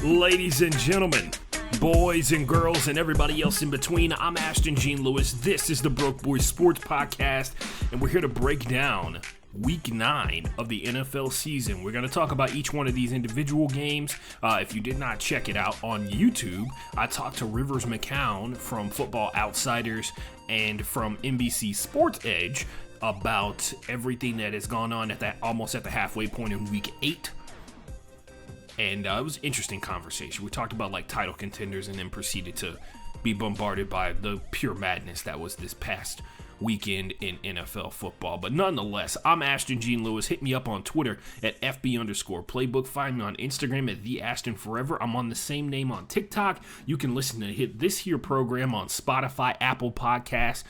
Ladies and gentlemen, boys and girls, and everybody else in between, I'm Ashton Jeanlewis. This is the Broke Boys Sports Podcast, and we're here to break down Week 9 of the NFL season. We're going to talk about each one of these individual games. If you did not check it out on YouTube, I talked to Rivers McCown from Football Outsiders and from NBC Sports Edge about everything that has gone on at almost at the halfway point in Week 8. And it was an interesting conversation. We talked about title contenders and then proceeded to be bombarded by the pure madness that was this past weekend in NFL football. But nonetheless, I'm Ashton Jeanlewis. Hit me up on Twitter at FB_playbook. Find me on Instagram at TheAshtonForever. I'm on the same name on TikTok. You can listen to this here program on Spotify, Apple Podcasts,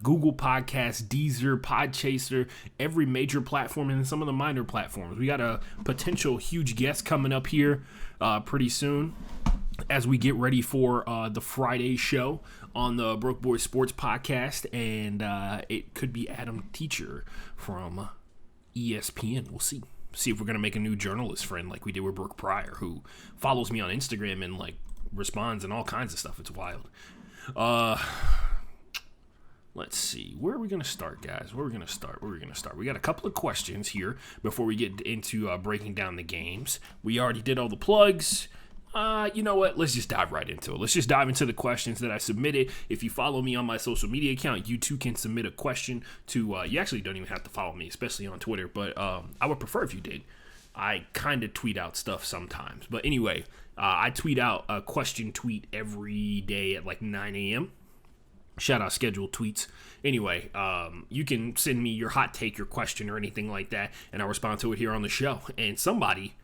Google Podcasts, Deezer, Podchaser, every major platform, and some of the minor platforms. We got a potential huge guest coming up here pretty soon as we get ready for the Friday show on the Broke Boys Sports Podcast, and it could be Adam Teacher from ESPN. We'll see if we're going to make a new journalist friend like we did with Brooke Pryor, who follows me on Instagram and responds and all kinds of stuff. It's wild. Let's see. Where are we going to start, guys? Where are we going to start? We got a couple of questions here before we get into breaking down the games. We already did all the plugs. You know what? Let's just dive right into it. Let's just dive into the questions that I submitted. If you follow me on my social media account, you too can submit a question to, you actually don't even have to follow me, especially on Twitter, but I would prefer if you did. I kind of tweet out stuff sometimes. But anyway, I tweet out a question tweet every day at 9 a.m. Shout out scheduled tweets. Anyway, you can send me your hot take, your question, or anything like that, and I'll respond to it here on the show. And somebody...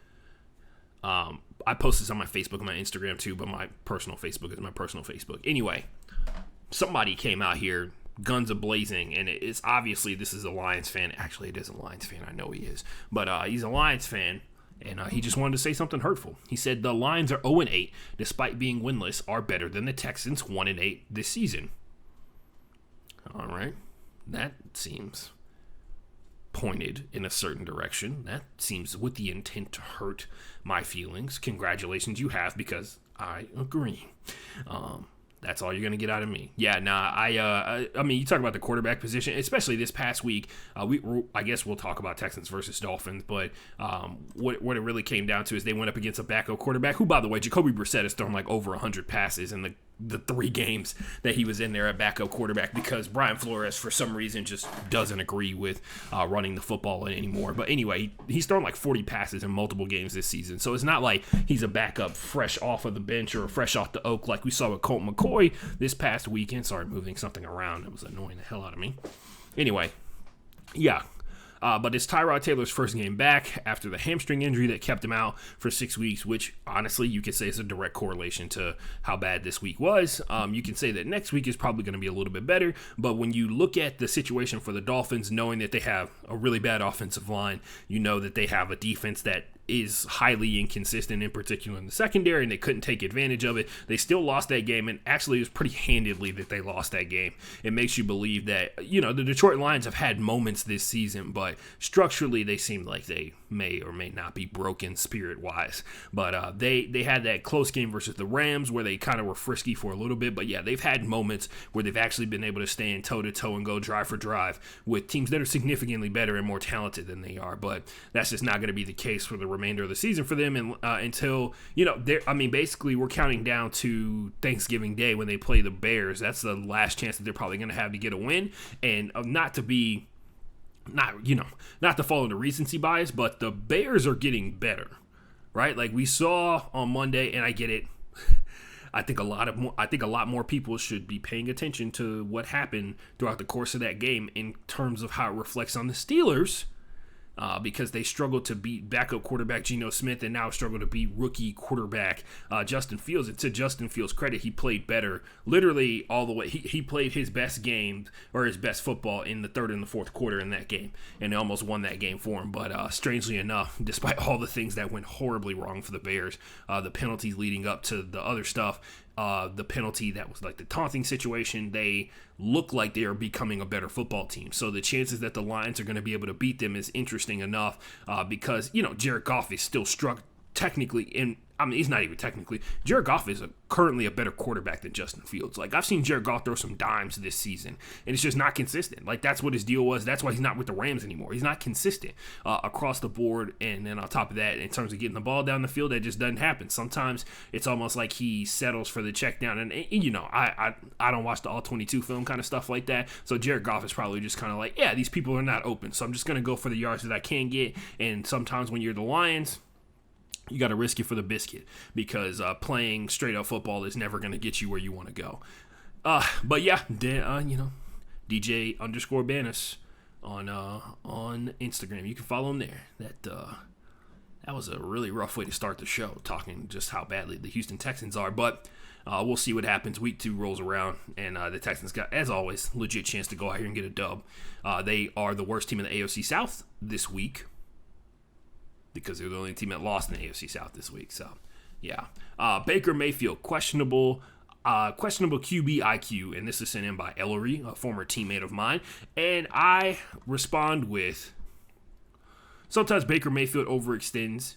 I post this on my Facebook and my Instagram too, but my personal Facebook is my personal Facebook. Anyway, somebody came out here, guns a-blazing, and it's obviously this is a Lions fan. Actually, it is a Lions fan. I know he is. But he's a Lions fan, and he just wanted to say something hurtful. He said the Lions are 0-8, despite being winless, are better than the Texans 1-8 this season. All right. That seems pointed in a certain direction. That seems with the intent to hurt my feelings. Congratulations, you have, because I agree. That's all you're going to get out of me. Yeah, I mean, you talk about the quarterback position, especially this past week. I guess we'll talk about Texans versus Dolphins, but what it really came down to is they went up against a backup quarterback who, by the way, Jacoby Brissett has thrown over 100 passes in the 3 games that he was in there at backup quarterback because Brian Flores, for some reason, just doesn't agree with running the football anymore. But anyway, he's thrown 40 passes in multiple games this season. So it's not like he's a backup fresh off of the bench or fresh off the oak like we saw with Colt McCoy this past weekend. Sorry, moving something around. It was annoying the hell out of me. Anyway, yeah. But it's Tyrod Taylor's first game back after the hamstring injury that kept him out for 6 weeks, which honestly you could say is a direct correlation to how bad this week was. You can say that next week is probably going to be a little bit better, but when you look at the situation for the Dolphins, knowing that they have a really bad offensive line, you know that they have a defense that is highly inconsistent, in particular in the secondary, and they couldn't take advantage of it. They still lost that game, and actually it was pretty handedly that they lost that game. It makes you believe that, the Detroit Lions have had moments this season, but structurally they seem like they may or may not be broken spirit-wise. But they had that close game versus the Rams where they kind of were frisky for a little bit, but yeah, they've had moments where they've actually been able to stand toe-to-toe and go drive for drive with teams that are significantly better and more talented than they are, but that's just not going to be the case for the remainder of the season for them, and until basically we're counting down to Thanksgiving Day when they play the Bears. That's the last chance that they're probably going to have to get a win, and not to fall into recency bias, but the Bears are getting better, right? Like we saw on Monday, and I get it. I think a lot more people should be paying attention to what happened throughout the course of that game in terms of how it reflects on the Steelers. Because they struggled to beat backup quarterback Geno Smith and now struggle to beat rookie quarterback Justin Fields. And to Justin Fields' credit, he played better literally all the way. He played his best game or his best football in the third and the fourth quarter in that game, and they almost won that game for him. But strangely enough, despite all the things that went horribly wrong for the Bears, the penalties leading up to the other stuff, the penalty that was like the taunting situation, they look like they are becoming a better football team. So the chances that the Lions are going to be able to beat them is interesting enough because, Jared Goff is still struck technically I mean, he's not even technically. Jared Goff is currently a better quarterback than Justin Fields. Like, I've seen Jared Goff throw some dimes this season, and it's just not consistent. Like, that's what his deal was. That's why he's not with the Rams anymore. He's not consistent across the board. And then on top of that, in terms of getting the ball down the field, that just doesn't happen. Sometimes it's almost like he settles for the check down. And you know, I don't watch the all-22 film kind of stuff like that. So Jared Goff is probably just kind of like, yeah, these people are not open, so I'm just going to go for the yards that I can get. And sometimes when you're the Lions, you got to risk it for the biscuit, because playing straight up football is never going to get you where you want to go. But yeah, you know, DJ _ Banis on Instagram. You can follow him there. That was a really rough way to start the show, talking just how badly the Houston Texans are. But we'll see what happens. Week 2 rolls around, and the Texans got, as always, legit chance to go out here and get a dub. They are the worst team in the AFC South this week, because they're the only team that lost in the AFC South this week. So, yeah. Baker Mayfield, questionable QB IQ, and this is sent in by Ellery, a former teammate of mine. And I respond with, sometimes Baker Mayfield overextends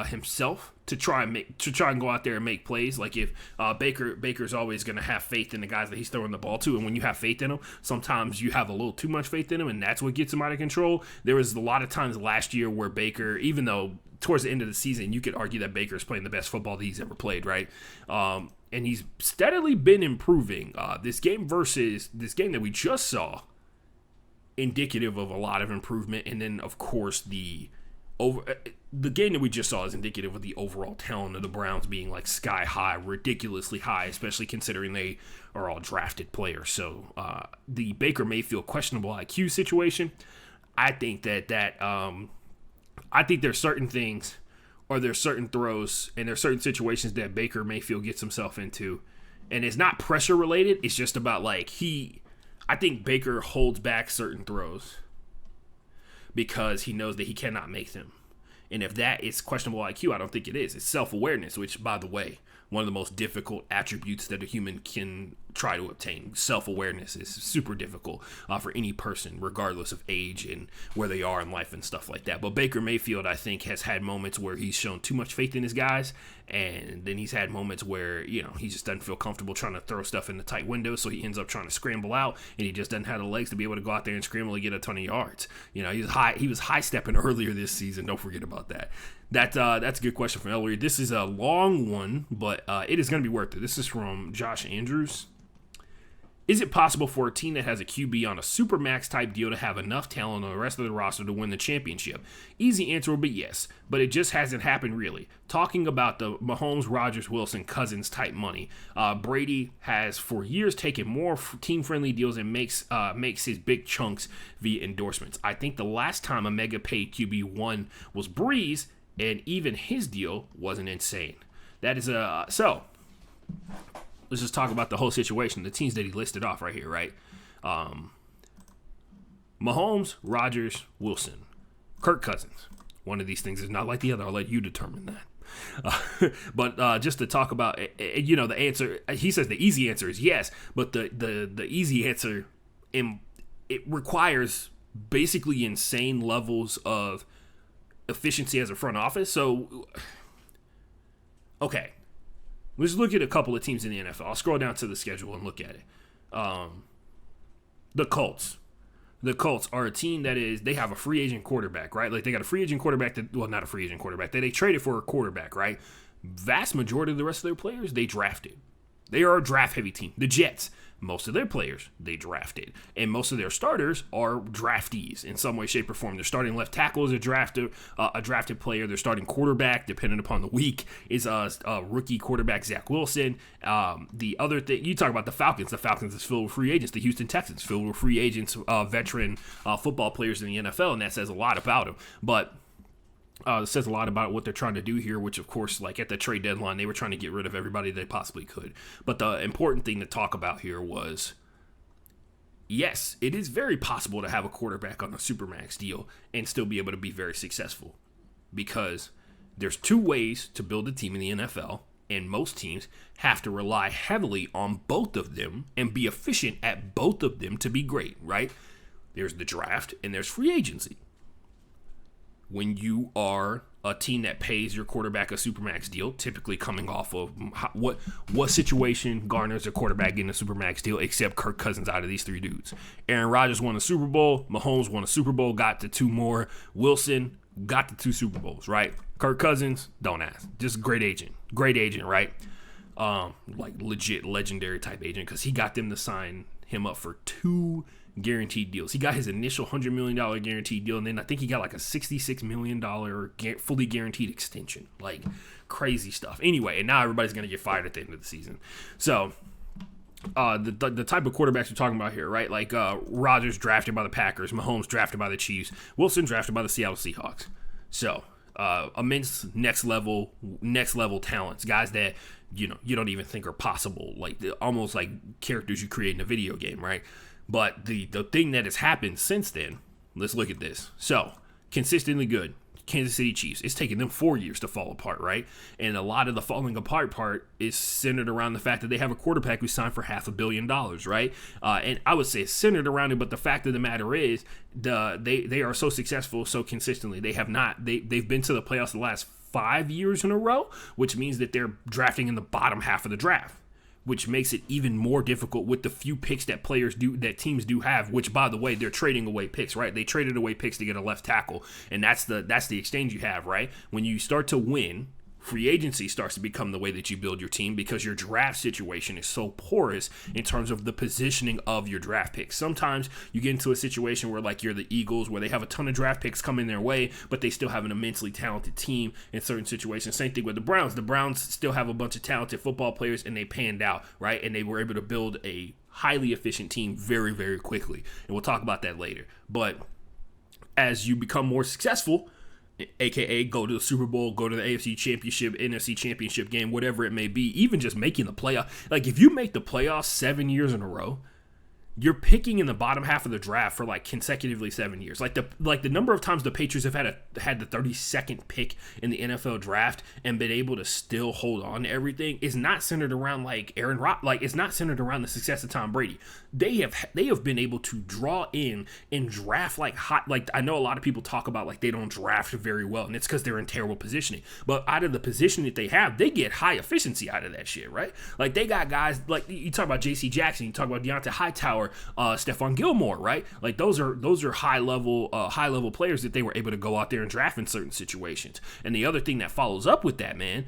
himself to try and go out there and make plays. Like, if Baker's always going to have faith in the guys that he's throwing the ball to, and when you have faith in them, sometimes you have a little too much faith in them, and that's what gets him out of control. There was a lot of times last year where Baker, even though towards the end of the season you could argue that Baker's playing the best football that he's ever played, right? And he's steadily been improving. This game that we just saw, indicative of a lot of improvement. And then, of course, the game that we just saw is indicative of the overall talent of the Browns being like sky high, ridiculously high, especially considering they are all drafted players. So the Baker Mayfield questionable IQ situation, I think I think there's certain things, or there's certain throws, and there's certain situations that Baker Mayfield gets himself into, and it's not pressure related. It's just about like I think Baker holds back certain throws because he knows that he cannot make them. And if that is questionable IQ, I don't think it is. It's self-awareness, which, by the way, one of the most difficult attributes that a human can try to obtain. Self-awareness is super difficult for any person, regardless of age and where they are in life and stuff like that. But Baker Mayfield, I think, has had moments where he's shown too much faith in his guys, and then he's had moments where, you know, he just doesn't feel comfortable trying to throw stuff in the tight window, so he ends up trying to scramble out, and he just doesn't have the legs to be able to go out there and scramble and get a ton of yards. You know, he was high-stepping earlier this season. Don't forget about that. That's a good question from Ellery. This is a long one, but it is going to be worth it. This is from Josh Andrews. Is it possible for a team that has a QB on a supermax type deal to have enough talent on the rest of the roster to win the championship? Easy answer would be yes, but it just hasn't happened really. Talking about the Mahomes, Rodgers, Wilson, Cousins type money, Brady has for years taken more team-friendly deals and makes his big chunks via endorsements. I think the last time a mega paid QB won was Breeze, and even his deal wasn't insane. That is so. Let's just talk about the whole situation, the teams that he listed off right here, right? Mahomes, Rodgers, Wilson, Kirk Cousins. One of these things is not like the other. I'll let you determine that. But just to talk about, you know, the answer, he says the easy answer is yes, but the easy answer, it requires basically insane levels of efficiency as a front office. So, okay. Let's look at a couple of teams in the NFL. I'll scroll down to the schedule and look at it. The Colts. The Colts are a team they have a free agent quarterback, right? Like, they got a free agent quarterback not a free agent quarterback. They traded for a quarterback, right? Vast majority of the rest of their players, they drafted. They are a draft-heavy team. The Jets, most of their players, they drafted. And most of their starters are draftees in some way, shape, or form. Their starting left tackle is a drafted player. Their starting quarterback, depending upon the week, is a rookie quarterback, Zach Wilson. The other thing, you talk about the Falcons. The Falcons is filled with free agents. The Houston Texans filled with free agents, veteran football players in the NFL, and that says a lot about them. But it says a lot about what they're trying to do here, which, of course, like at the trade deadline, they were trying to get rid of everybody they possibly could. But the important thing to talk about here was, yes, it is very possible to have a quarterback on a supermax deal and still be able to be very successful, because there's two ways to build a team in the NFL, and most teams have to rely heavily on both of them and be efficient at both of them to be great, right? There's the draft and there's free agency. When you are a team that pays your quarterback a supermax deal, typically coming off of what situation garners a quarterback getting a supermax deal, except Kirk Cousins out of these three dudes. Aaron Rodgers won a Super Bowl. Mahomes won a Super Bowl, got to two more. Wilson got to two Super Bowls, right? Kirk Cousins, don't ask. Just great agent, right? Like legit legendary type agent, because he got them to sign him up for two guaranteed deals. He got his initial $100 million guaranteed deal, and then I think he got like a $66 million fully guaranteed extension. Like crazy stuff. Anyway, and now everybody's going to get fired at the end of the season. So the type of quarterbacks we're talking about here, right? Like Rodgers drafted by the Packers, Mahomes drafted by the Chiefs, Wilson drafted by the Seattle Seahawks. So immense next level talents, guys that you don't even think are possible, like almost like characters you create in a video game, right? But the thing that has happened since then, let's look at this. So, consistently good. Kansas City Chiefs. It's taken them 4 years to fall apart, right? And a lot of the falling apart part is centered around the fact that they have a quarterback who signed for $500 million, right? And I would say it's centered around it, but the fact of the matter is, they are so successful so consistently. They've been to the playoffs the last 5 years in a row, which means that they're drafting in the bottom half of the draft, which makes it even more difficult with the few picks that teams do have, which, by the way, they're trading away picks, right? They traded away picks to get a left tackle, and that's the exchange you have, right? When you start to win, free agency starts to become the way that you build your team, because your draft situation is so porous in terms of the positioning of your draft picks. Sometimes you get into a situation where, like, you're the Eagles, where they have a ton of draft picks coming their way, but they still have an immensely talented team in certain situations. Same thing with the Browns. The Browns still have a bunch of talented football players, and they panned out, right? And they were able to build a highly efficient team very, very quickly. And we'll talk about that later. But as you become more successful, AKA go to the Super Bowl, go to the AFC Championship, NFC Championship game, whatever it may be, even just making the playoff. Like, if you make the playoffs 7 years in a row, you're picking in the bottom half of the draft for like consecutively 7 years. Like the number of times the Patriots have had the 32nd pick in the NFL draft and been able to still hold on to everything is not centered around like Aaron Rodgers. Like, it's not centered around the success of Tom Brady. They have been able to draw in and draft like hot. Like, I know a lot of people talk about like they don't draft very well, and it's because they're in terrible positioning. But out of the position that they have, they get high efficiency out of that shit, right? Like, they got guys like, you talk about J.C. Jackson, you talk about Deontay Hightower, Stephon Gilmore, right? Like, those are high level players that they were able to go out there and draft in certain situations. And the other thing that follows up with that, man,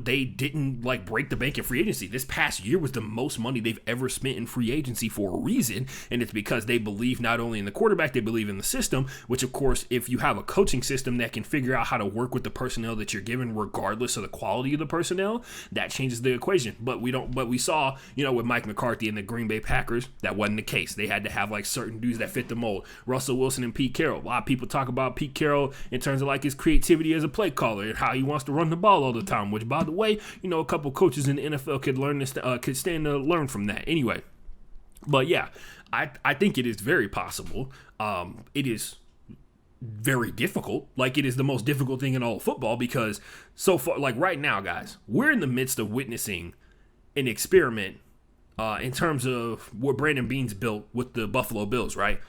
they didn't like break the bank in free agency. This past year was the most money they've ever spent in free agency for a reason, and it's because they believe not only in the quarterback, they believe in the system, which, of course, if you have a coaching system that can figure out how to work with the personnel that you're given regardless of the quality of the personnel, that changes the equation. But we saw, with Mike McCarthy and the Green Bay Packers, that wasn't the case. They had to have like certain dudes that fit the mold. Russell Wilson and Pete Carroll. A lot of people talk about Pete Carroll in terms of like his creativity as a play caller and how he wants to run the ball all the time, which, by the way, a couple coaches in the NFL could stand to learn from that. Anyway, but yeah, I think it is very possible. It is very difficult. Like, it is the most difficult thing in all of football, because so far, like right now, guys, we're in the midst of witnessing an experiment in terms of what Brandon Beane's built with the Buffalo Bills, right?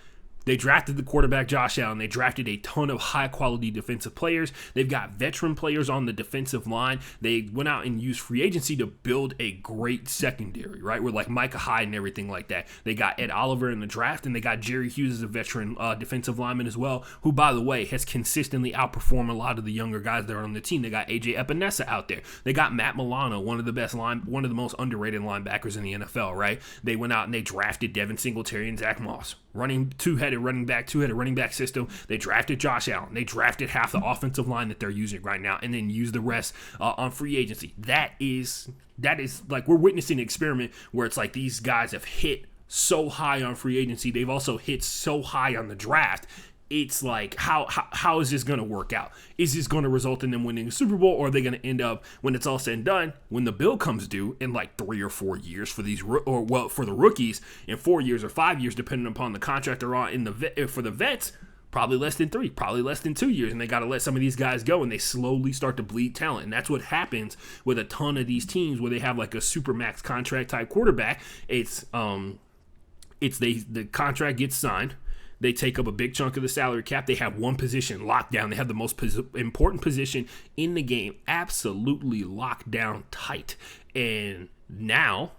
They drafted the quarterback Josh Allen. They drafted a ton of high-quality defensive players. They've got veteran players on the defensive line. They went out and used free agency to build a great secondary, right? With like Micah Hyde and everything like that. They got Ed Oliver in the draft, and they got Jerry Hughes as a veteran defensive lineman as well, who, by the way, has consistently outperformed a lot of the younger guys that are on the team. They got AJ Epinesa out there. They got Matt Milano, one of the most underrated linebackers in the NFL, right? They went out and they drafted Devin Singletary and Zach Moss. Two-headed running back system. They drafted Josh Allen. They drafted half the offensive line that they're using right now, and then use the rest on free agency. That is like, we're witnessing an experiment where it's like these guys have hit so high on free agency. They've also hit so high on the draft. It's like, how is this going to work out? Is this going to result in them winning a Super Bowl, or are they going to end up, when it's all said and done, when the bill comes due in like 3 or 4 years for the rookies, in 4 years or 5 years, depending upon the contract they're on, for the vets, probably less than 3, probably less than 2 years, and they got to let some of these guys go, and they slowly start to bleed talent. And that's what happens with a ton of these teams where they have like a super max contract type quarterback. The contract gets signed. They take up a big chunk of the salary cap. They have one position locked down. They have the most important position in the game absolutely locked down tight. And now,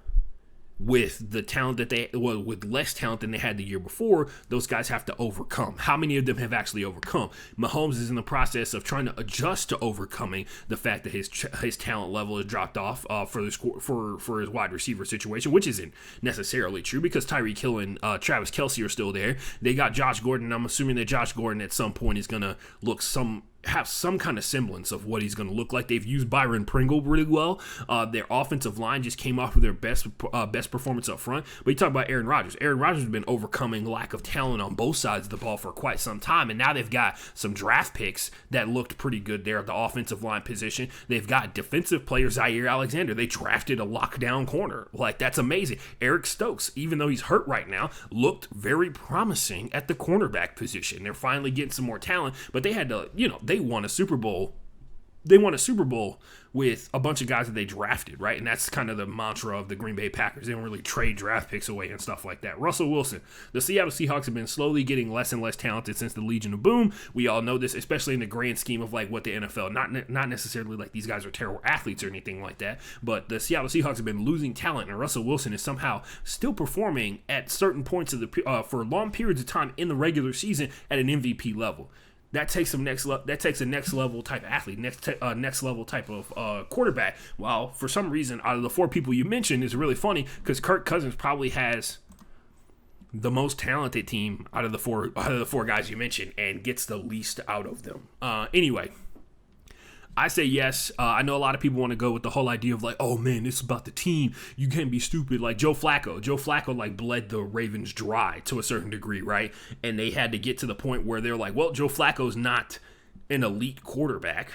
with the talent that with less talent than they had the year before, those guys have to overcome. How many of them have actually overcome? Mahomes is in the process of trying to adjust to overcoming the fact that his talent level has dropped off for his wide receiver situation, which isn't necessarily true because Tyreek Hill and Travis Kelce are still there. They got Josh Gordon. I'm assuming that Josh Gordon at some point is gonna have some kind of semblance of what he's going to look like. They've used Byron Pringle really well. Their offensive line just came off with their best performance up front. But you talk about Aaron Rodgers. Aaron Rodgers has been overcoming lack of talent on both sides of the ball for quite some time, and now they've got some draft picks that looked pretty good there at the offensive line position. They've got defensive player Zaire Alexander. They drafted a lockdown corner. Like, that's amazing. Eric Stokes, even though he's hurt right now, looked very promising at the cornerback position. They're finally getting some more talent, but they had to, they won a Super Bowl. They won a Super Bowl with a bunch of guys that they drafted, right? And that's kind of the mantra of the Green Bay Packers. They don't really trade draft picks away and stuff like that. Russell Wilson. The Seattle Seahawks have been slowly getting less and less talented since the Legion of Boom. We all know this, especially in the grand scheme of like what the NFL, not necessarily like these guys are terrible athletes or anything like that, but the Seattle Seahawks have been losing talent, and Russell Wilson is somehow still performing at certain points of the for long periods of time in the regular season at an MVP level. That takes a next level type of athlete, next level type of quarterback. While for some reason, out of the four people you mentioned, it's really funny because Kirk Cousins probably has the most talented team out of the four guys you mentioned and gets the least out of them. Anyway, I say yes. I know a lot of people want to go with the whole idea of like, oh man, this is about the team. You can't be stupid. Like Joe Flacco like bled the Ravens dry to a certain degree, right? And they had to get to the point where they're like, well, Joe Flacco's not an elite quarterback,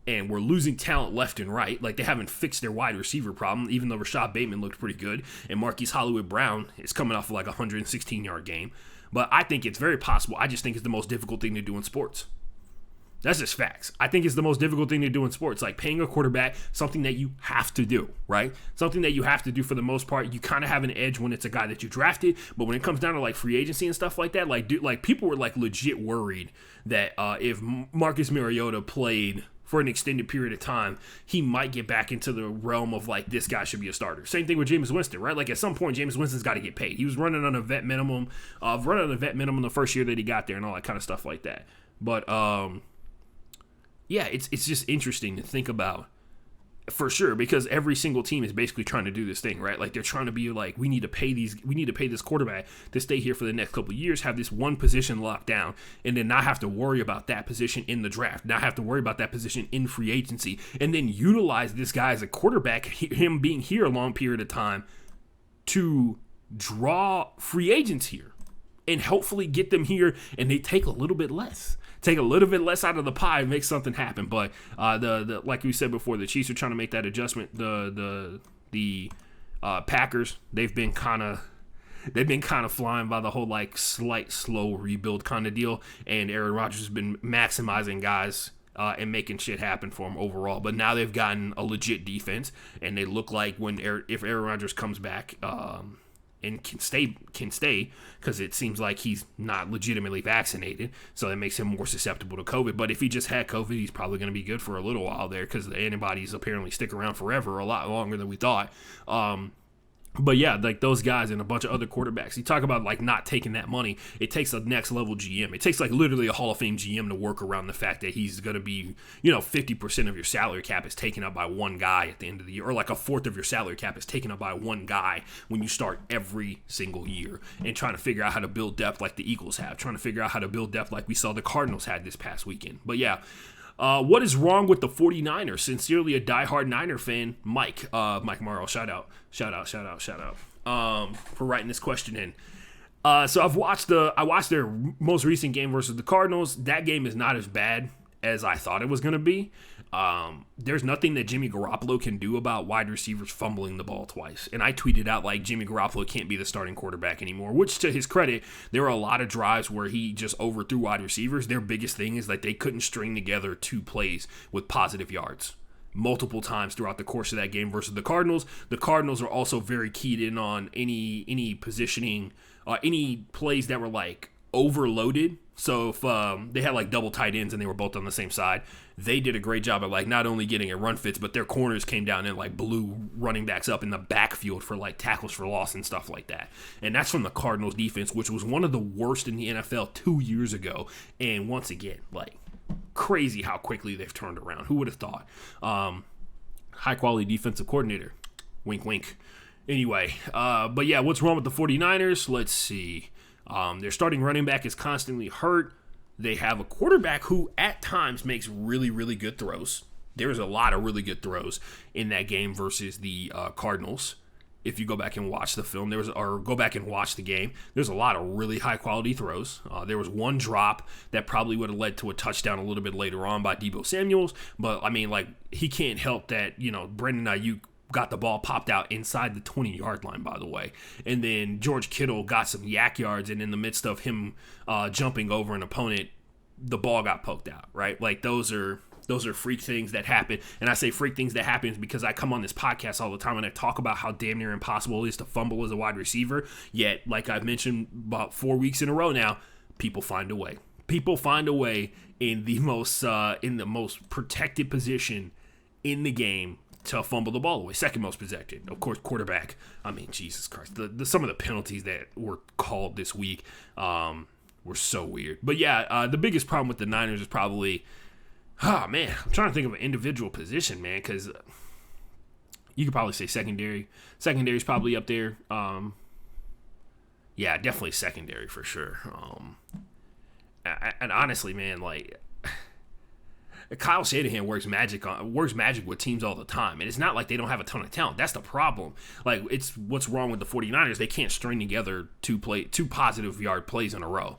and we're losing talent left and right. Like, they haven't fixed their wide receiver problem, even though Rashad Bateman looked pretty good, and Marquise Hollywood-Brown is coming off of like a 116-yard game. But I think it's very possible. I just think it's the most difficult thing to do in sports. That's just facts. I think it's the most difficult thing to do in sports. Like paying a quarterback, something that you have to do, right? Something that you have to do for the most part. You kind of have an edge when it's a guy that you drafted, but when it comes down to like free agency and stuff like that, like people were like legit worried that if Marcus Mariota played for an extended period of time, he might get back into the realm of like, this guy should be a starter. Same thing with Jameis Winston, right? Like at some point, Jameis Winston's got to get paid. He was running on a vet minimum, the first year that he got there and all that kind of stuff like that. But yeah, it's just interesting to think about for sure, because every single team is basically trying to do this thing, right? Like they're trying to be like, we need to pay this quarterback to stay here for the next couple of years, have this one position locked down, and then not have to worry about that position in the draft, not have to worry about that position in free agency, and then utilize this guy as a quarterback, him being here a long period of time, to draw free agents here and hopefully get them here, and they take a little bit less out of the pie and make something happen. But the like we said before, the Chiefs are trying to make that adjustment. The Packers, they've been kind of flying by the whole like slight slow rebuild kind of deal, and Aaron Rodgers has been maximizing guys and making shit happen for them overall. But now they've gotten a legit defense, and they look like if Aaron Rodgers comes back and can stay, because it seems like he's not legitimately vaccinated, so that makes him more susceptible to COVID. But if he just had COVID, he's probably going to be good for a little while there, because the antibodies apparently stick around forever, a lot longer than we thought. But yeah, like those guys and a bunch of other quarterbacks, you talk about like not taking that money. It takes a next level GM. It takes like literally a Hall of Fame GM to work around the fact that he's going to be, 50% of your salary cap is taken up by one guy at the end of the year, or like a fourth of your salary cap is taken up by one guy when you start every single year, and trying to figure out how to build depth like the Eagles have, trying to figure out how to build depth like we saw the Cardinals had this past weekend. But yeah. What is wrong with the 49ers? Sincerely, a diehard Niner fan, Mike Morrow. Shout out, for writing this question in. So I watched their most recent game versus the Cardinals. That game is not as bad as I thought it was going to be. There's nothing that Jimmy Garoppolo can do about wide receivers fumbling the ball twice. And I tweeted out like Jimmy Garoppolo can't be the starting quarterback anymore, which to his credit, there were a lot of drives where he just overthrew wide receivers. Their biggest thing is that they couldn't string together 2 plays with positive yards multiple times throughout the course of that game versus the Cardinals. The Cardinals are also very keyed in on any positioning, any plays that were like overloaded. So if they had like double tight ends and they were both on the same side, they did a great job of like not only getting a run fits, but their corners came down and like blew running backs up in the backfield for like tackles for loss and stuff like that. And that's from the Cardinals defense, which was one of the worst in the NFL 2 years ago. And once again, like crazy how quickly they've turned around. Who would have thought? High quality defensive coordinator. Wink, wink. Anyway, but yeah, what's wrong with the 49ers? Let's see. Their starting running back is constantly hurt. They have a quarterback who at times makes really, really good throws. There's a lot of really good throws in that game versus the Cardinals. If you go back and watch the film, or go back and watch the game, there's a lot of really high quality throws. There was one drop that probably would have led to a touchdown a little bit later on by Deebo Samuels. But I mean, like, he can't help that, Brandon Ayuk got the ball popped out inside the 20-yard line, by the way. And then George Kittle got some yak yards, and in the midst of him jumping over an opponent, the ball got poked out, right? Like, those are freak things that happen. And I say freak things that happen because I come on this podcast all the time and I talk about how damn near impossible it is to fumble as a wide receiver. Yet, like I've mentioned about 4 weeks in a row now, people find a way. People find a way in the most protected position in the game to fumble the ball away. Second most protected, of course, quarterback. I mean, Jesus Christ. Some of the penalties that were called this week were so weird. But yeah, the biggest problem with the Niners is probably, I'm trying to think of an individual position, man, because you could probably say secondary. Secondary's probably up there. Yeah, definitely secondary for sure. And honestly, man, like, Kyle Shanahan works magic with teams all the time. And it's not like they don't have a ton of talent. That's the problem. Like, it's what's wrong with the 49ers. They can't string together two positive yard plays in a row.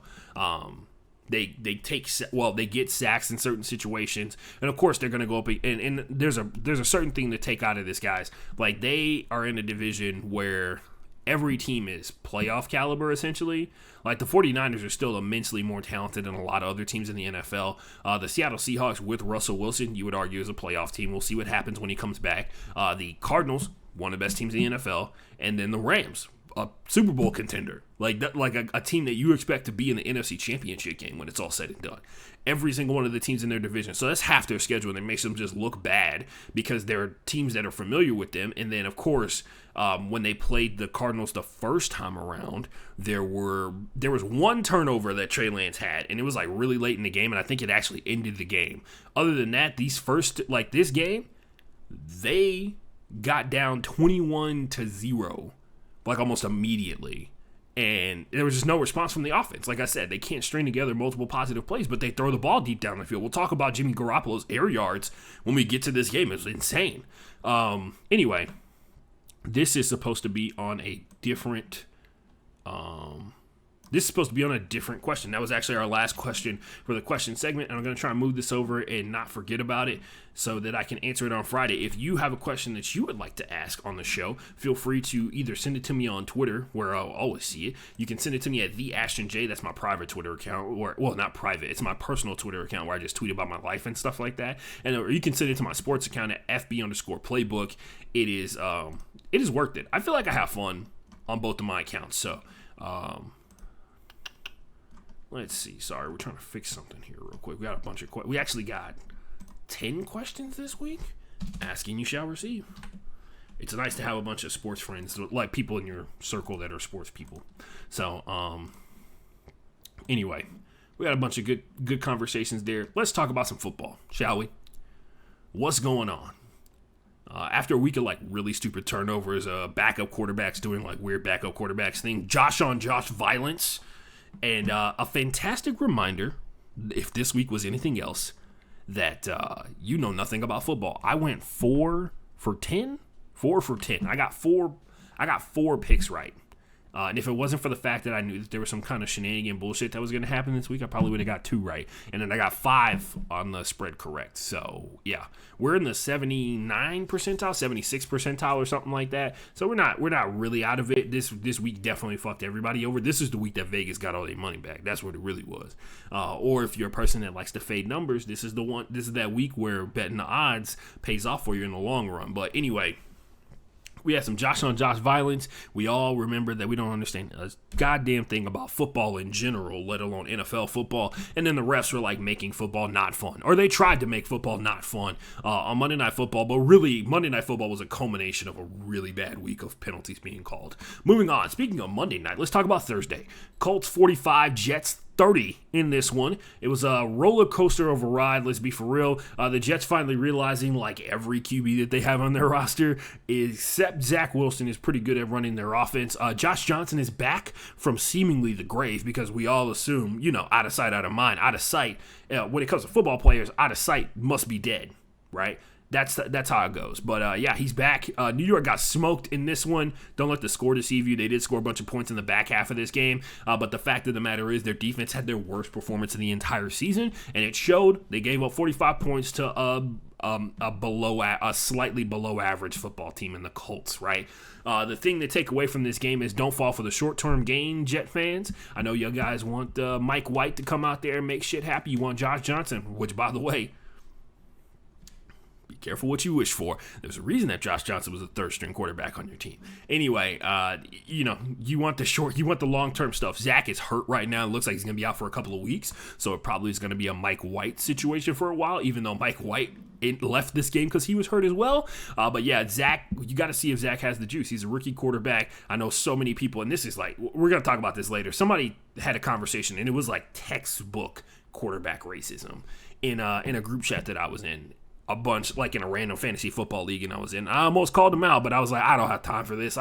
They get sacks in certain situations, and of course they're going to go up. And there's a certain thing to take out of this, guys. Like, they are in a division where every team is playoff caliber, essentially. Like, the 49ers are still immensely more talented than a lot of other teams in the NFL. The Seattle Seahawks with Russell Wilson, you would argue, is a playoff team. We'll see what happens when he comes back. The Cardinals, one of the best teams in the NFL, and then the Rams, a Super Bowl contender, like a team that you expect to be in the NFC Championship game when it's all said and done. Every single one of the teams in their division. So that's half their schedule, and it makes them just look bad because there are teams that are familiar with them. And then, of course, when they played the Cardinals the first time around, there was one turnover that Trey Lance had, and it was like really late in the game, and I think it actually ended the game. Other than that, this game, they got down 21-0. Like, almost immediately. And there was just no response from the offense. Like I said, they can't string together multiple positive plays, but they throw the ball deep down the field. We'll talk about Jimmy Garoppolo's air yards when we get to this game. It's insane. Anyway, this is supposed to be on a different question. That was actually our last question for the question segment, and I'm going to try and move this over and not forget about it so that I can answer it on Friday. If you have a question that you would like to ask on the show, feel free to either send it to me on Twitter, where I'll always see it. You can send it to me at the Ashton J. That's my private Twitter account, not private. It's my personal Twitter account where I just tweet about my life and stuff like that. Or you can send it to my sports account at FB_playbook. It is worth it. I feel like I have fun on both of my accounts. So, let's see. Sorry, we're trying to fix something here real quick. We got a bunch of questions. We actually got 10 questions this week. Asking you shall receive. It's nice to have a bunch of sports friends, like people in your circle that are sports people. So, anyway, we got a bunch of good conversations there. Let's talk about some football, shall we? What's going on? After a week of like really stupid turnovers, backup quarterbacks doing like weird backup quarterbacks thing, Josh on Josh violence. And a fantastic reminder, if this week was anything else, that you know nothing about football. I went 4 for 10. 4 for 10. I got four picks right. And if it wasn't for the fact that I knew that there was some kind of shenanigan bullshit that was going to happen this week, I probably would have got 2 right. And then I got 5 on the spread correct. So, yeah. We're in the 79 percentile, 76 percentile or something like that. So we're not really out of it. This week definitely fucked everybody over. This is the week that Vegas got all their money back. That's what it really was. Or if you're a person that likes to fade numbers, this is that week where betting the odds pays off for you in the long run. But anyway, We had some Josh on Josh violence. We all remember that we don't understand a goddamn thing about football in general, let alone NFL football. And then the refs were like making football not fun. Or they tried to make football not fun on Monday Night Football. But really, Monday Night Football was a culmination of a really bad week of penalties being called. Moving on, speaking of Monday night, let's talk about Thursday. Colts 45, Jets 30 in this one. It was a roller coaster of a ride, let's be for real. The Jets finally realizing, like every QB that they have on their roster, except Zach Wilson, is pretty good at running their offense. Josh Johnson is back from seemingly the grave, because we all assume, out of sight, out of mind, out of sight. When it comes to football players, out of sight must be dead, right? That's how it goes. But, yeah, he's back. New York got smoked in this one. Don't let the score deceive you. They did score a bunch of points in the back half of this game. But the fact of the matter is their defense had their worst performance of the entire season, and it showed. They gave up 45 points to a slightly below average football team in the Colts, right? The thing to take away from this game is don't fall for the short-term gain, Jet fans. I know you guys want Mike White to come out there and make shit happen. You want Josh Johnson, which, by the way, be careful what you wish for. There's a reason that Josh Johnson was a third-string quarterback on your team. Anyway, you want the long-term stuff. Zach is hurt right now. It looks like he's going to be out for a couple of weeks, so it probably is going to be a Mike White situation for a while, even though Mike White left this game because he was hurt as well. But yeah, Zach, you got to see if Zach has the juice. He's a rookie quarterback. I know so many people, and this is like, we're going to talk about this later. Somebody had a conversation, and it was like textbook quarterback racism in a group chat that I was in. A bunch, like in a random fantasy football league, and I was in. I almost called him out, but I was like, I don't have time for this.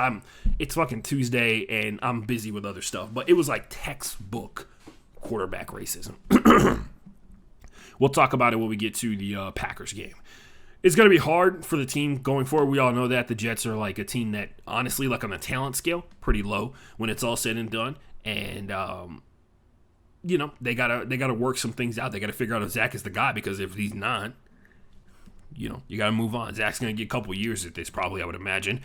It's fucking Tuesday, and I'm busy with other stuff. But it was like textbook quarterback racism. We'll talk about it when we get to the Packers game. It's going to be hard for the team going forward. We all know that the Jets are like a team that, honestly, like on the talent scale, pretty low when it's all said and done. And they gotta work some things out. They gotta figure out if Zach is the guy, because if he's not, you got to move on. Zach's going to get a couple of years at this, probably, I would imagine.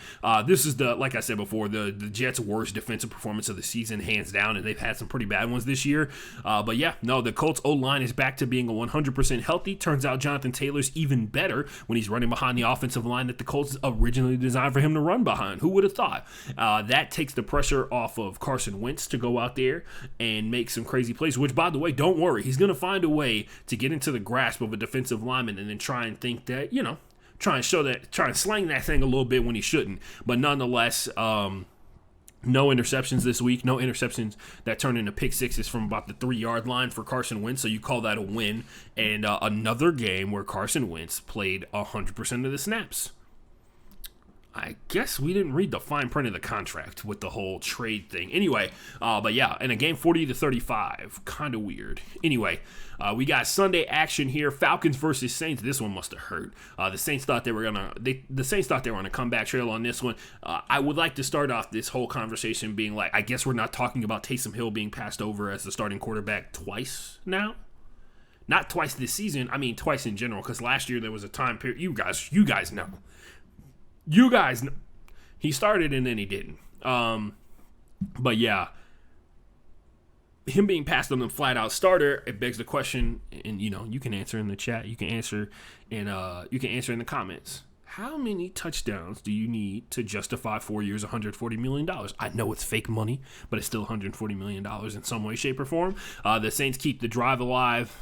This is, like I said before, the Jets' worst defensive performance of the season, hands down, and they've had some pretty bad ones this year. But yeah, no, the Colts' O-line is back to being 100% healthy. Turns out Jonathan Taylor's even better when he's running behind the offensive line that the Colts originally designed for him to run behind. Who would have thought? That takes the pressure off of Carson Wentz to go out there and make some crazy plays, which, by the way, don't worry. He's going to find a way to get into the grasp of a defensive lineman and then try and think that, try and slang that thing a little bit when he shouldn't. But nonetheless, no interceptions this week. No interceptions that turn into pick sixes from about the 3-yard line for Carson Wentz. So you call that a win. And another game where Carson Wentz played 100% of the snaps. I guess we didn't read the fine print of the contract with the whole trade thing. Anyway, but yeah, in a game 40-35, kind of weird. Anyway, we got Sunday action here. Falcons versus Saints. This one must have hurt. The Saints thought they were on a comeback trail on this one. I would like to start off this whole conversation being like, I guess we're not talking about Taysom Hill being passed over as the starting quarterback twice now. Not twice this season. I mean, twice in general, because last year there was a time period. You guys know. You guys know. He started and then he didn't. But yeah, him being passed on the flat out starter, it begs the question, and you can answer in the chat, you can answer in the comments. How many touchdowns do you need to justify 4 years, $140 million? I know it's fake money, but it's still $140 million in some way, shape, or form. The Saints keep the drive alive.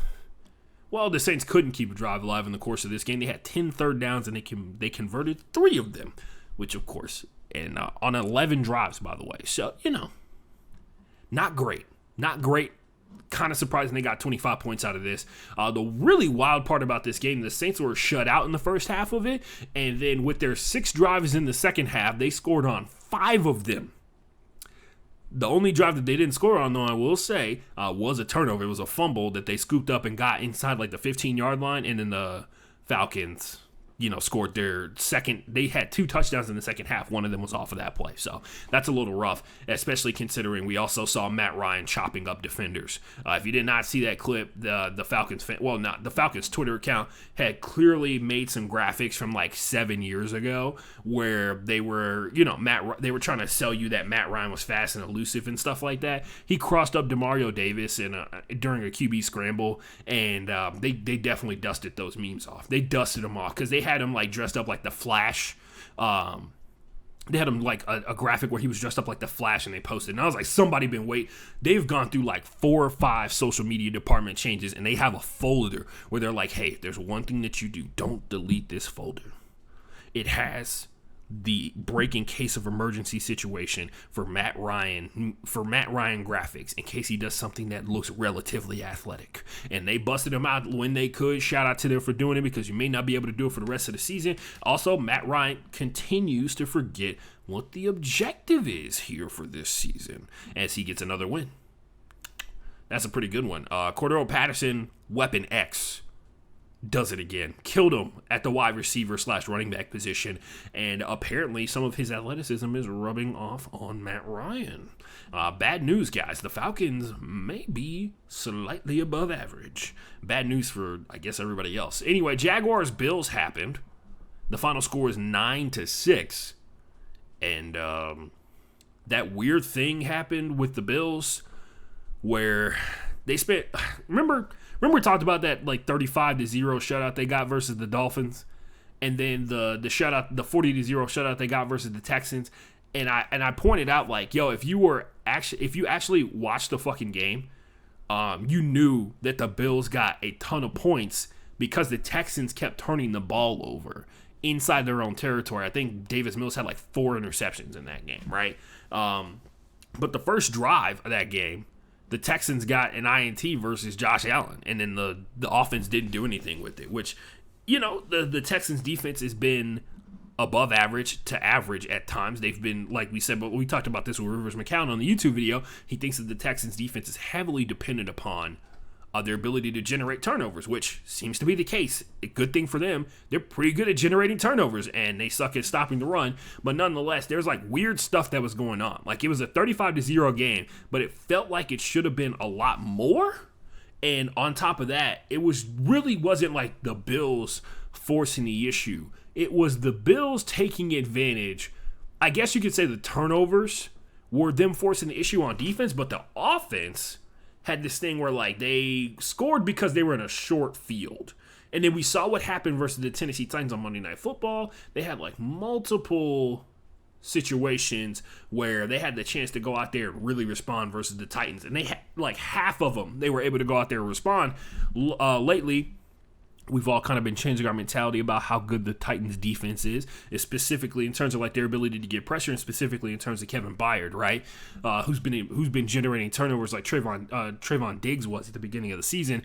Well, the Saints couldn't keep a drive alive in the course of this game. They had 10 third downs, and they converted 3 of them, which, of course, and on 11 drives, by the way. So, not great. Not great. Kind of surprising they got 25 points out of this. The really wild part about this game, the Saints were shut out in the first half of it, and then with their 6 drives in the second half, they scored on 5 of them. The only drive that they didn't score on, though, I will say, was a turnover. It was a fumble that they scooped up and got inside like the 15-yard line, and then the Falcons, scored their second. They had 2 touchdowns in the second half. One of them was off of that play. So that's a little rough, especially considering we also saw Matt Ryan chopping up defenders. If you did not see that clip, the Falcons the Falcons Twitter account had clearly made some graphics from like 7 years ago where they were, they were trying to sell you that Matt Ryan was fast and elusive and stuff like that. He crossed up Demario Davis during a QB scramble, and they definitely dusted those memes off. They dusted them off because they had him like dressed up like the Flash They had him like a graphic where he was dressed up like the Flash, and they posted. And I was like, somebody been wait. They've gone through like 4 or 5 social media department changes, and they have a folder where they're like, hey, if there's one thing that you do, don't delete this folder. It has the break in case of emergency situation for Matt Ryan graphics in case he does something that looks relatively athletic. And they busted him out when they could. Shout out to them for doing it, because you may not be able to do it for the rest of the season. Also, Matt Ryan continues to forget what the objective is here for this season as he gets another win. That's a pretty good one. Cordero Patterson, Weapon X, does it again. Killed him at the wide receiver / running back position. And apparently some of his athleticism is rubbing off on Matt Ryan. Bad news, guys. The Falcons may be slightly above average. Bad news for, I guess, everybody else. Anyway, Jaguars-Bills happened. The final score is 9-6. And that weird thing happened with the Bills where they spent... Remember we talked about that like 35-0 shutout they got versus the Dolphins, and then the shutout, the 40-0 shutout they got versus the Texans, and I pointed out like, yo, if you actually watched the fucking game, you knew that the Bills got a ton of points because the Texans kept turning the ball over inside their own territory. I think Davis Mills had like 4 interceptions in that game, right? But the first drive of that game, the Texans got an INT versus Josh Allen, and then the offense didn't do anything with it, which, you know, the Texans defense has been above average to average at times. They've been, like we said, but we talked about this with Rivers McCown on the YouTube video. He thinks that the Texans defense is heavily dependent upon their ability to generate turnovers, which seems to be the case. A good thing for them. They're pretty good at generating turnovers, and they suck at stopping the run. But nonetheless, there's like weird stuff that was going on. Like, it was a 35-0 game, but it felt like it should have been a lot more. And on top of that, it wasn't like the Bills forcing the issue. It was the Bills taking advantage. I guess you could say the turnovers were them forcing the issue on defense, but the offense had this thing where, like, they scored because they were in a short field. And then we saw what happened versus the Tennessee Titans on Monday Night Football. They had, like, multiple situations where they had the chance to go out there and really respond versus the Titans. And they had, like, half of them, they were able to go out there and respond. Lately, we've all kind of been changing our mentality about how good the Titans defense is specifically in terms of like their ability to get pressure, and specifically in terms of Kevin Byard, right? Who's been generating turnovers like Trayvon Diggs was at the beginning of the season.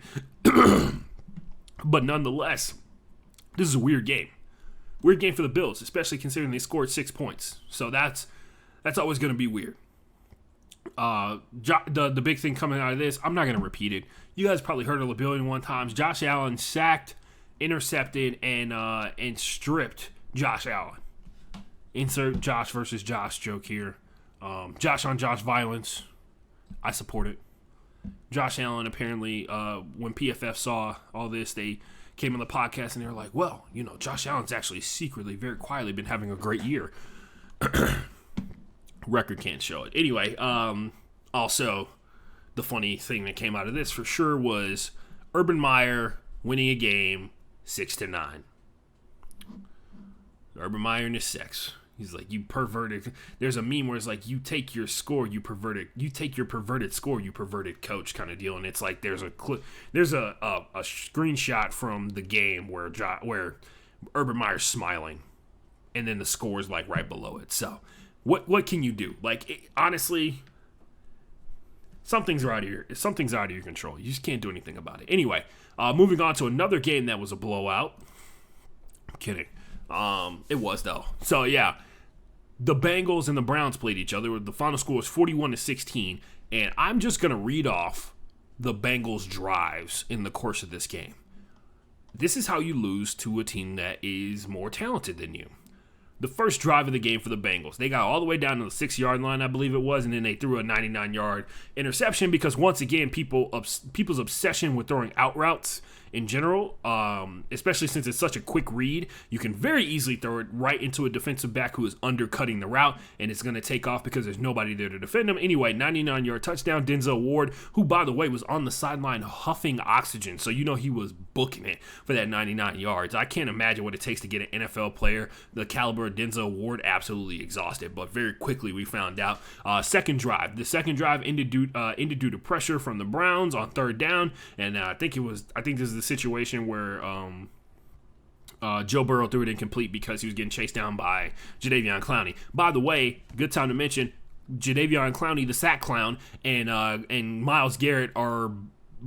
But nonetheless, this is a weird game. Weird game for the Bills, especially considering they scored 6 points. So that's always going to be weird. The big thing coming out of this, I'm not going to repeat it. You guys probably heard it a billion one times. Josh Allen sacked, intercepted, and stripped Josh Allen. Insert Josh versus Josh joke here. Josh on Josh violence. I support it. Josh Allen apparently, when PFF saw all this, they came on the podcast and they were like, well, you know, Josh Allen's actually secretly, very quietly been having a great year. Record can't show it. Anyway, also, the funny thing that came out of this for sure was Urban Meyer winning a game 6-9. Urban Meyer and his sex. He's like, you perverted. There's a meme where it's like, you take your score, you perverted. You take your perverted score, you perverted coach kind of deal. And it's like there's a screenshot from the game where Urban Meyer's smiling, and then the score is like right below it. So what can you do? Like, honestly, something's out of your control. You just can't do anything about it. Anyway, moving on to another game that was a blowout. I'm kidding. It was though. So yeah, the Bengals and the Browns played each other. The final score was 41-16, and I'm just gonna read off the Bengals' drives in the course of this game. This is how you lose to a team that is more talented than you. The first drive of the game for the Bengals, they got all the way down to the 6-yard line, I believe it was, and then they threw a 99-yard interception because, once again, people's obsession with throwing out routes in general, especially since it's such a quick read. You can very easily throw it right into a defensive back who is undercutting the route, and it's going to take off because there's nobody there to defend him. Anyway, 99-yard touchdown. Denzel Ward, who, by the way, was on the sideline huffing oxygen, so you know he was booking it for that 99 yards. I can't imagine what it takes to get an NFL player the caliber of Denzel Ward absolutely exhausted, but very quickly we found out. Second drive. The second drive ended due to pressure from the Browns on third down, and I think this is the situation where Joe Burrow threw it incomplete because he was getting chased down by Jadeveon Clowney. By the way, good time to mention, Jadeveon Clowney, the sack clown, and Myles Garrett are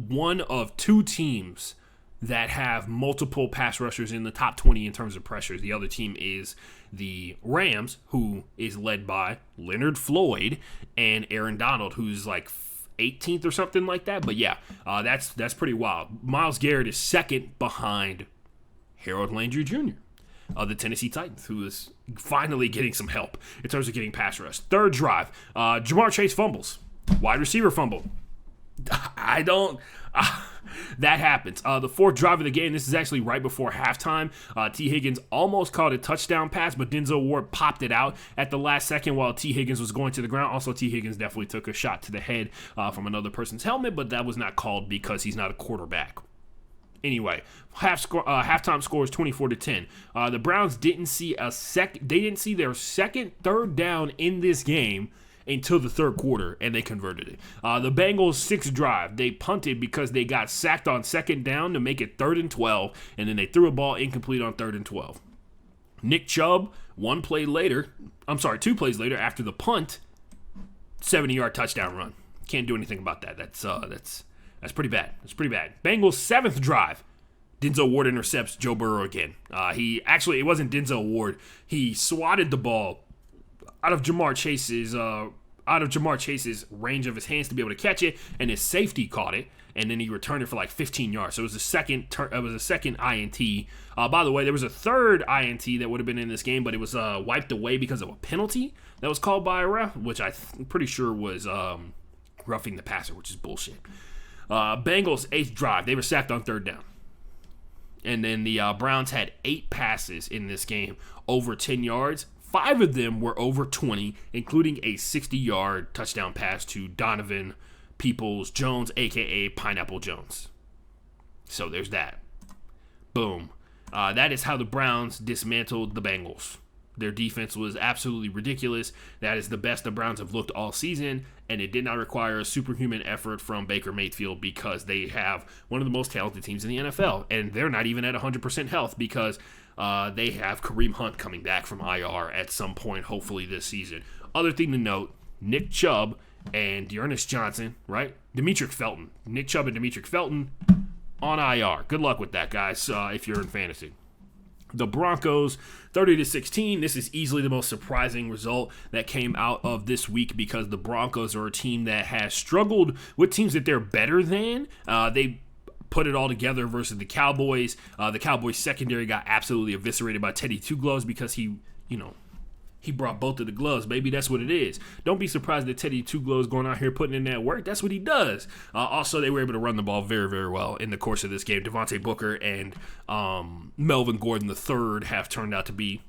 one of two teams that have multiple pass rushers in the top 20 in terms of pressures. The other team is the Rams, who is led by Leonard Floyd and Aaron Donald, who's like 18th or something like that. But yeah, that's pretty wild. Myles Garrett is second behind Harold Landry Jr. of the Tennessee Titans, who is finally getting some help in terms of getting pass rush. Third drive, Jamar Chase fumbles. Wide receiver fumble. That happens. The fourth drive of the game, this is actually right before halftime. T. Higgins almost caught a touchdown pass, but Denzel Ward popped it out at the last second while T. Higgins was going to the ground. Also, T. Higgins definitely took a shot to the head from another person's helmet, but that was not called because he's not a quarterback. Anyway, halftime score is 24-10. The Browns didn't see their second third down in this game until the third quarter, and they converted it. The Bengals' sixth drive, they punted because they got sacked on second down to make it 3rd and 12, and then they threw a ball incomplete on 3rd and 12. Nick Chubb, 2 plays later, after the punt, 70-yard touchdown run. Can't do anything about that. That's pretty bad. Bengals' 7th drive. Denzel Ward intercepts Joe Burrow again. It wasn't Denzel Ward. He swatted the ball out of Jamar Chase's range of his hands to be able to catch it, and his safety caught it, and then he returned it for like 15 yards. So it was a second INT. By the way, there was a third INT that would have been in this game, but it was wiped away because of a penalty that was called by a ref, which I'm pretty sure was roughing the passer, which is bullshit. Bengals' 8th drive, they were sacked on third down. And then the Browns had 8 passes in this game over 10 yards. 5 of them were over 20, including a 60-yard touchdown pass to Donovan Peoples-Jones, a.k.a. Pineapple Jones. So there's that. Boom. That is how the Browns dismantled the Bengals. Their defense was absolutely ridiculous. That is the best the Browns have looked all season, and it did not require a superhuman effort from Baker Mayfield because they have one of the most talented teams in the NFL, and they're not even at 100% health because they have Kareem Hunt coming back from IR at some point, hopefully this season. Other thing to note, Nick Chubb and Dearness Johnson, right? Demetric Felton. Nick Chubb and Demetric Felton on IR. Good luck with that, guys, if you're in fantasy. The Broncos, 30-16. This is easily the most surprising result that came out of this week because the Broncos are a team that has struggled with teams that they're better than. They put it all together versus the Cowboys. The Cowboys secondary got absolutely eviscerated by Teddy Two Gloves because he brought both of the gloves. Baby, that's what it is. Don't be surprised that Teddy Two Gloves going out here putting in that work. That's what he does. Also, they were able to run the ball very, very well in the course of this game. Devontae Booker and Melvin Gordon III have turned out to be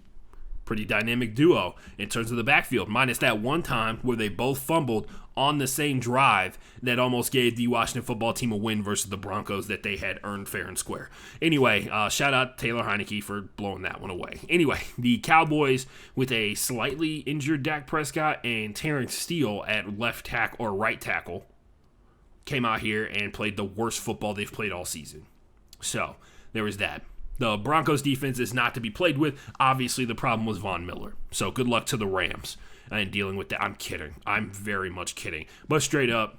pretty dynamic duo in terms of the backfield, minus that one time where they both fumbled on the same drive that almost gave the Washington football team a win versus the Broncos that they had earned fair and square. Anyway, shout out Taylor Heineke for blowing that one away. Anyway, the Cowboys with a slightly injured Dak Prescott and Terrence Steele at left tackle or right tackle came out here and played the worst football they've played all season. So there was that. The Broncos defense is not to be played with. Obviously, the problem was Von Miller. So good luck to the Rams in dealing with that. I'm kidding. I'm very much kidding. But straight up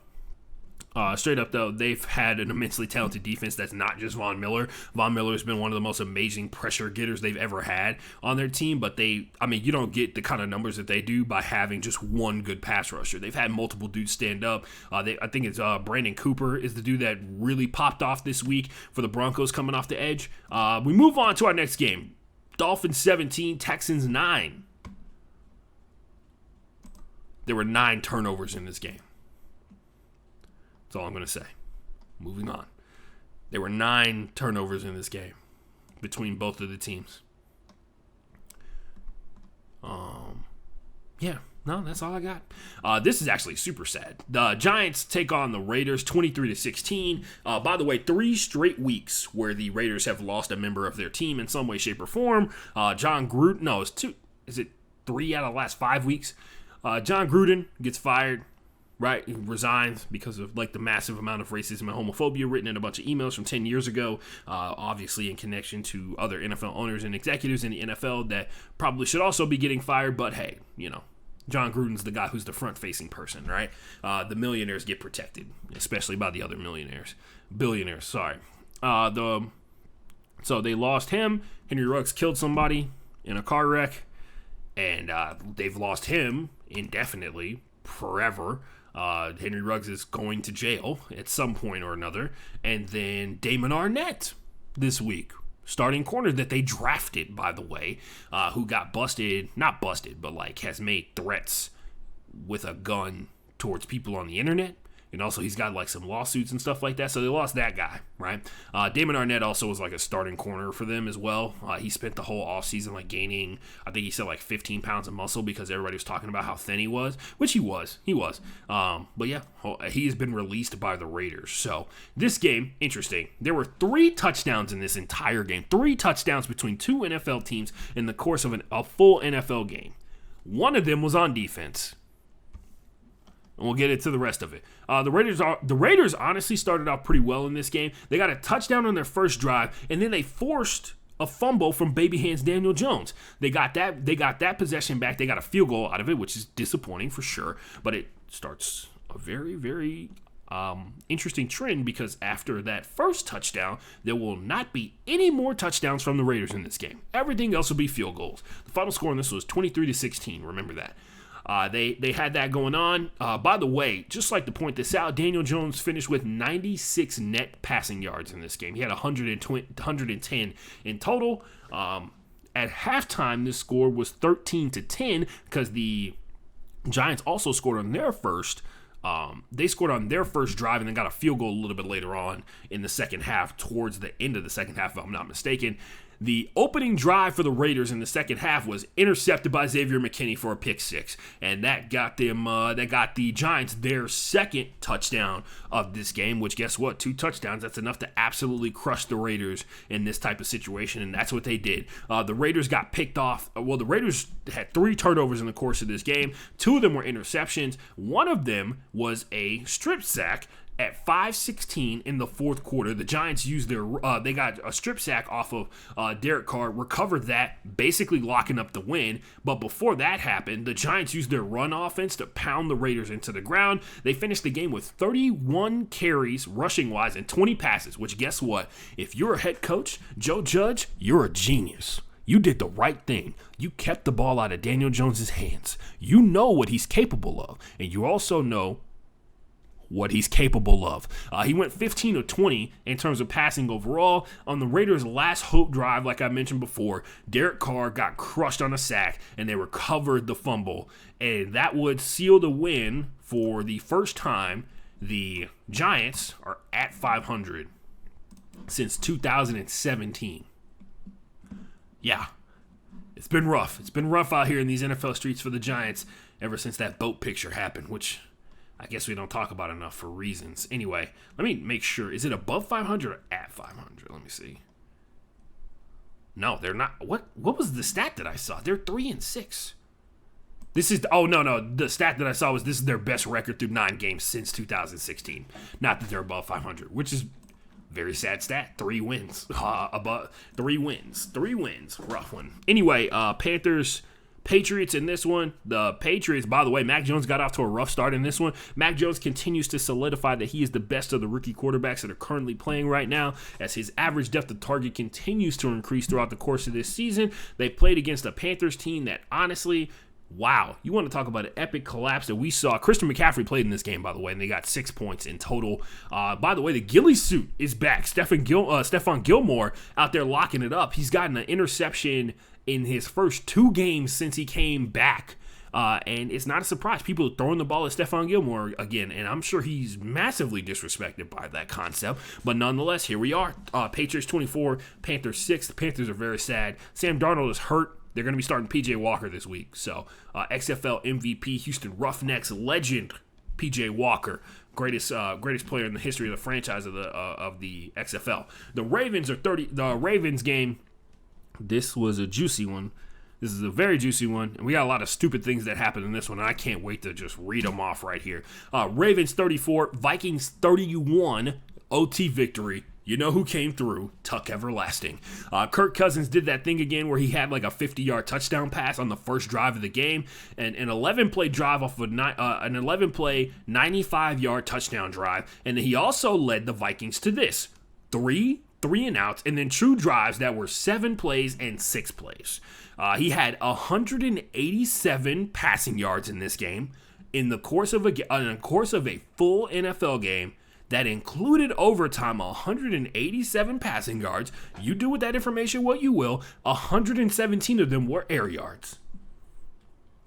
though, they've had an immensely talented defense that's not just Von Miller. Von Miller has been one of the most amazing pressure getters they've ever had on their team, but you don't get the kind of numbers that they do by having just one good pass rusher. They've had multiple dudes stand up. I think it's Brandon Cooper is the dude that really popped off this week for the Broncos coming off the edge. We move on to our next game. Dolphins 17, Texans 9. There were 9 turnovers in this game. That's all I'm going to say. Moving on. There were 9 turnovers in this game between both of the teams. Yeah, no, that's all I got. This is actually super sad. The Giants take on the Raiders 23-16. By the way, 3 straight weeks where the Raiders have lost a member of their team in some way, shape, or form. John Gruden, no, it's 2. Is it 3 out of the last 5 weeks? John Gruden gets fired. Right, he resigns because of like the massive amount of racism and homophobia written in a bunch of emails from 10 years ago, obviously in connection to other NFL owners and executives in the NFL that probably should also be getting fired. But hey, John Gruden's the guy who's the front-facing person, right? The millionaires get protected, especially by the other billionaires. Sorry. So they lost him. Henry Ruggs killed somebody in a car wreck, and they've lost him indefinitely, forever. Henry Ruggs is going to jail at some point or another. And then Damon Arnett this week, starting corner that they drafted, by the way, who got not busted, but like has made threats with a gun towards people on the internet. And also he's got like some lawsuits and stuff like that. So they lost that guy, right? Damon Arnett also was like a starting corner for them as well. He spent the whole offseason like gaining, I think he said like 15 pounds of muscle because everybody was talking about how thin he was, which he was. But yeah, he has been released by the Raiders. So this game, interesting. There were 3 touchdowns in this entire game. 3 touchdowns between 2 NFL teams in the course of a full NFL game. One of them was on defense. And we'll get into the rest of it. The Raiders honestly started out pretty well in this game. They got a touchdown on their first drive, and then they forced a fumble from baby hands Daniel Jones. They got that possession back. They got a field goal out of it, which is disappointing for sure. But it starts a very, very interesting trend because after that first touchdown, there will not be any more touchdowns from the Raiders in this game. Everything else will be field goals. The final score on this was 23-16. Remember that. They had that going on. By the way, just like to point this out, Daniel Jones finished with 96 net passing yards in this game. He had 110 in total. At halftime, this score was 13-10 because the Giants also scored on their first. They scored on their first drive and then got a field goal a little bit later on in the second half, towards the end of the second half, if I'm not mistaken. The opening drive for the Raiders in the second half was intercepted by Xavier McKinney for a pick 6, and that got the Giants their second touchdown of this game, which guess what? 2 touchdowns, that's enough to absolutely crush the Raiders in this type of situation, and that's what they did. The Raiders got picked off. Well, the Raiders had 3 turnovers in the course of this game. 2 of them were interceptions. One of them was a strip sack. At 5:16 in the fourth quarter, the Giants used they got a strip sack off of Derek Carr, recovered that, basically locking up the win. But before that happened, the Giants used their run offense to pound the Raiders into the ground. They finished the game with 31 carries rushing-wise and 20 passes, which guess what? If you're a head coach, Joe Judge, you're a genius. You did the right thing. You kept the ball out of Daniel Jones' hands. You know what he's capable of, and you also know what he's capable of. He went 15 of 20 in terms of passing overall. On the Raiders' last hope drive, like I mentioned before, Derek Carr got crushed on a sack, and they recovered the fumble. And that would seal the win for the first time. The Giants are at 500 since 2017. Yeah, it's been rough. It's been rough out here in these NFL streets for the Giants ever since that boat picture happened, which I guess we don't talk about enough for reasons. Anyway, let me make sure. Is it above 500 or at 500? Let me see. No, they're not. What was the stat that I saw? They're 3-6. This is, no. The stat that I saw was this is their best record through 9 games since 2016. Not that they're above 500, which is very sad stat. 3 wins. Above 3 wins. 3 wins. Rough one. Anyway, Patriots in this one. The Patriots, by the way, Mac Jones got off to a rough start in this one. Mac Jones continues to solidify that he is the best of the rookie quarterbacks that are currently playing right now, as his average depth of target continues to increase throughout the course of this season. They played against a Panthers team that honestly, wow, you want to talk about an epic collapse that we saw. Christian McCaffrey played in this game, by the way, and they got 6 points in total. By the way, the ghillie suit is back. Stephon Gilmore out there locking it up. He's gotten an interception in his first 2 games since he came back And it's not a surprise. People are throwing the ball at Stephon Gilmore again, and I'm sure he's massively disrespected by that concept. But nonetheless, here we are. Patriots 24, Panthers 6. The Panthers are very sad. Sam Darnold is hurt. They're going to be starting P.J. Walker this week. So XFL MVP, Houston Roughnecks legend, P.J. Walker. Greatest player in the history of the franchise of the XFL. The Ravens game. This was a juicy one. This is a very juicy one, and we got a lot of stupid things that happened in this one, and I can't wait to just read them off right here. Ravens 34, Vikings 31, OT victory. You know who came through? Tuck Everlasting. Kirk Cousins did that thing again where he had like a 50-yard touchdown pass on the first drive of the game, and an 11-play drive off of an 11-play 95-yard touchdown drive, and then he also led the Vikings to this: three and outs, and then true drives that were 7 plays and 6 plays. He had 187 passing yards in this game in the course of a full NFL game. That included overtime, 187 passing yards. You do with that information what you will. 117 of them were air yards.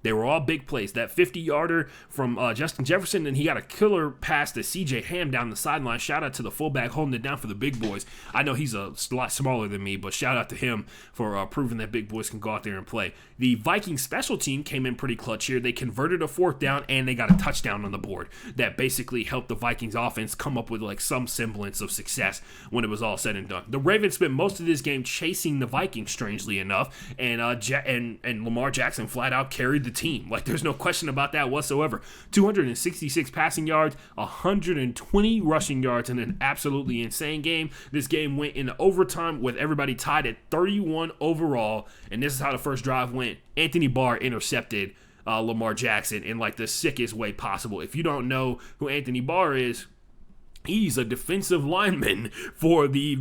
They were all big plays. That 50-yarder from Justin Jefferson, and he got a killer pass to C.J. Ham down the sideline. Shout out to the fullback holding it down for the big boys. I know he's a lot smaller than me, but shout out to him for proving that big boys can go out there and play. The Vikings special team came in pretty clutch here. They converted a 4th down, and they got a touchdown on the board that basically helped the Vikings offense come up with like some semblance of success when it was all said and done. The Ravens spent most of this game chasing the Vikings, strangely enough, and Lamar Jackson flat out carried the team. Like, there's no question about that whatsoever. 266 passing yards, 120 rushing yards, and an absolutely insane game. This game went into overtime with everybody tied at 31 overall, and this is how the first drive went. Anthony Barr intercepted Lamar Jackson in like the sickest way possible. If you don't know who Anthony Barr is, he's a defensive lineman for the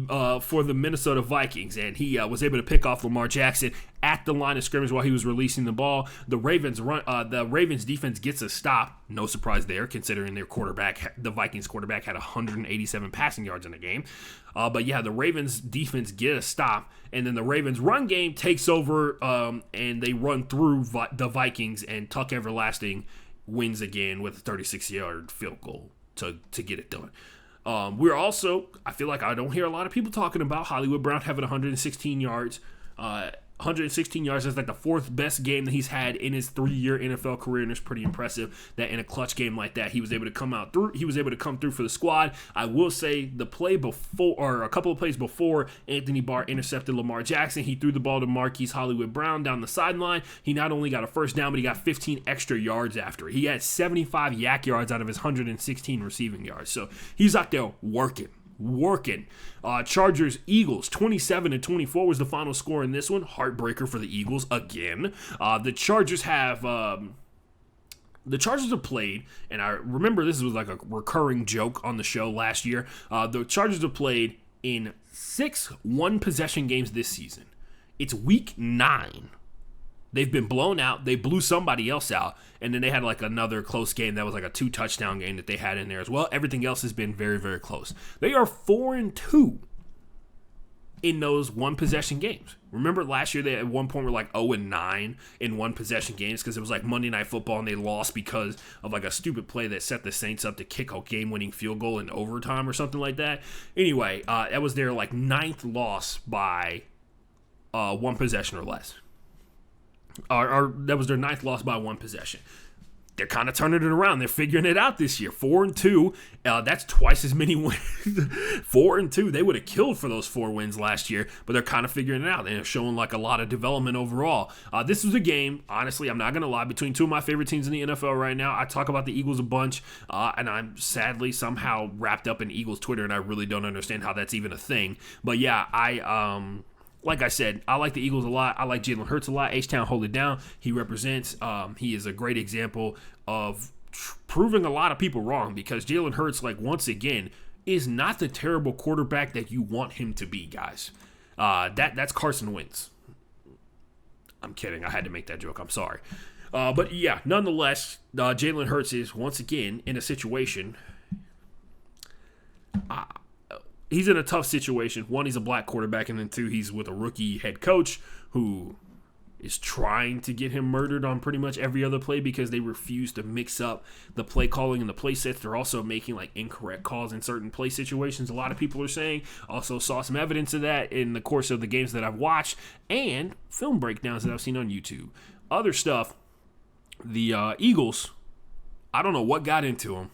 Minnesota Vikings, and he was able to pick off Lamar Jackson at the line of scrimmage while he was releasing the ball. The Ravens defense gets a stop. No surprise there, considering the Vikings quarterback had 187 passing yards in the game. But yeah, the Ravens defense get a stop, and then the Ravens run game takes over, and they run through the Vikings, and Tuck Everlasting wins again with a 36-yard field goal to get it done. We're also, I feel like I don't hear a lot of people talking about Hollywood Brown having 116 yards. 116 yards is like the 4th best game that he's had in his 3-year NFL career, and it's pretty impressive that in a clutch game like that he was able to come through for the squad. I will say the play before, or a couple of plays before Anthony Barr intercepted Lamar Jackson, he threw the ball to Marquise Hollywood Brown down the sideline. He not only got a first down, but he got 15 extra yards after. He had 75 yak yards out of his 116 receiving yards. So he's out there working. Chargers Eagles 27-24 was the final score in this one. Heartbreaker for the Eagles again. The Chargers have played, and I remember this was like a recurring joke on the show last year. The Chargers have played in 6 one-possession games this season. It's week 9. They've been blown out. They blew somebody else out. And then they had like another close game that was like a 2-touchdown game that they had in there as well. Everything else has been very, very close. They are 4-2 in those one-possession games. Remember last year they at one point were like 0-9 in one-possession games because it was like Monday Night Football and they lost because of like a stupid play that set the Saints up to kick a game-winning field goal in overtime or something like that. Anyway, that was their like 9th loss by one possession or less. Or that was their 9th loss by 1 possession. They're kind of turning it around. They're figuring it out this year. 4-2. That's twice as many wins. 4-2. They would have killed for those 4 wins last year, but they're kind of figuring it out. They're showing like a lot of development overall. This was a game, honestly, I'm not going to lie, between 2 of my favorite teams in the NFL right now. I talk about the Eagles a bunch, and I'm sadly somehow wrapped up in Eagles Twitter, and I really don't understand how that's even a thing. But yeah, like I said, I like the Eagles a lot. I like Jalen Hurts a lot. H-Town, hold it down. He represents. He is a great example of proving a lot of people wrong because Jalen Hurts, like once again, is not the terrible quarterback that you want him to be, guys. That's Carson Wentz. I'm kidding. I had to make that joke. I'm sorry. But yeah, nonetheless, Jalen Hurts is once again in a situation. He's in a tough situation. 1, he's a black quarterback, and then 2, he's with a rookie head coach who is trying to get him murdered on pretty much every other play because they refuse to mix up the play calling and the play sets. They're also making like incorrect calls in certain play situations. A lot of people are saying. Also saw some evidence of that in the course of the games that I've watched and film breakdowns that I've seen on YouTube. Other stuff, the Eagles, I don't know what got into them,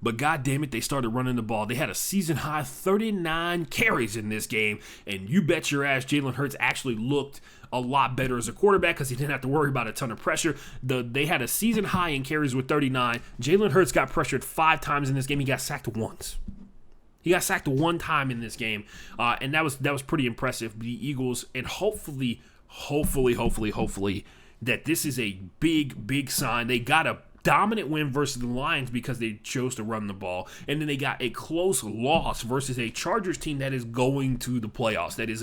but god damn it, they started running the ball. They had a season high 39 carries in this game, and you bet your ass Jalen Hurts actually looked a lot better as a quarterback because he didn't have to worry about a ton of pressure. They had a season high in carries with 39. Jalen Hurts got pressured 5 times in this game. He got sacked once. He got sacked 1 time in this game, and that was pretty impressive. The Eagles, and hopefully, that this is a big sign. They got a dominant win versus the Lions because they chose to run the ball, and then they got a close loss versus a Chargers team that is going to the playoffs. That is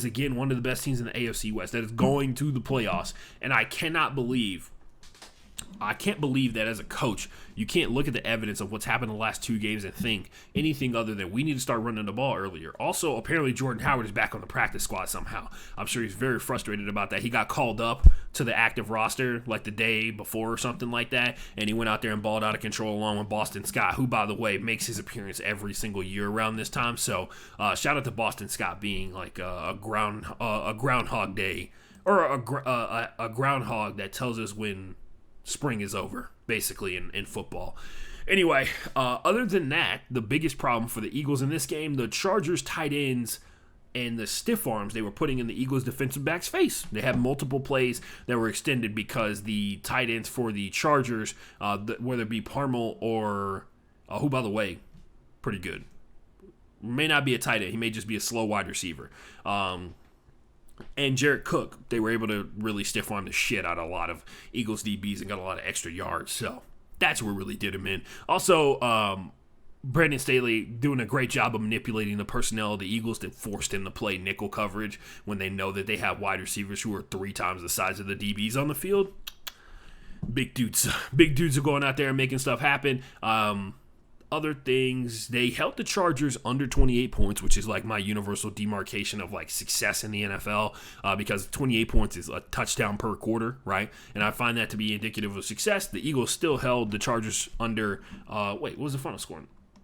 again one of the best teams in the AFC West that is going to the playoffs, and I can't believe that as a coach you can't look at the evidence of what's happened in the last 2 games and think anything other than we need to start running the ball earlier. Also, apparently Jordan Howard is back on the practice squad somehow. I'm sure he's very frustrated about that. He got called up to the active roster like the day before or something like that, and he went out there and balled out of control along with Boston Scott, who, by the way, makes his appearance every single year around this time. So shout out to Boston Scott being like a Groundhog Day, or a groundhog that tells us when spring is over, basically, in football. Anyway, other than that, the biggest problem for the Eagles in this game, the Chargers tight ends and the stiff arms they were putting in the Eagles defensive back's face. They had multiple plays that were extended because the tight ends for the Chargers, whether it be Parmel or, who, by the way, pretty good. May not be a tight end. He may just be a slow wide receiver. And Jared Cook, they were able to really stiff arm the shit out of a lot of Eagles DBs and got a lot of extra yards. So that's what really did him in. Also, Brandon Staley doing a great job of manipulating the personnel of the Eagles that forced them to play nickel coverage when they know that they have wide receivers who are 3 times the size of the DBs on the field. Big dudes are going out there and making stuff happen. Other things, they held the Chargers under 28 points, which is like my universal demarcation of like success in the NFL, because 28 points is a touchdown per quarter, right? And I find that to be indicative of success. The Eagles still held the Chargers under, what was the final score?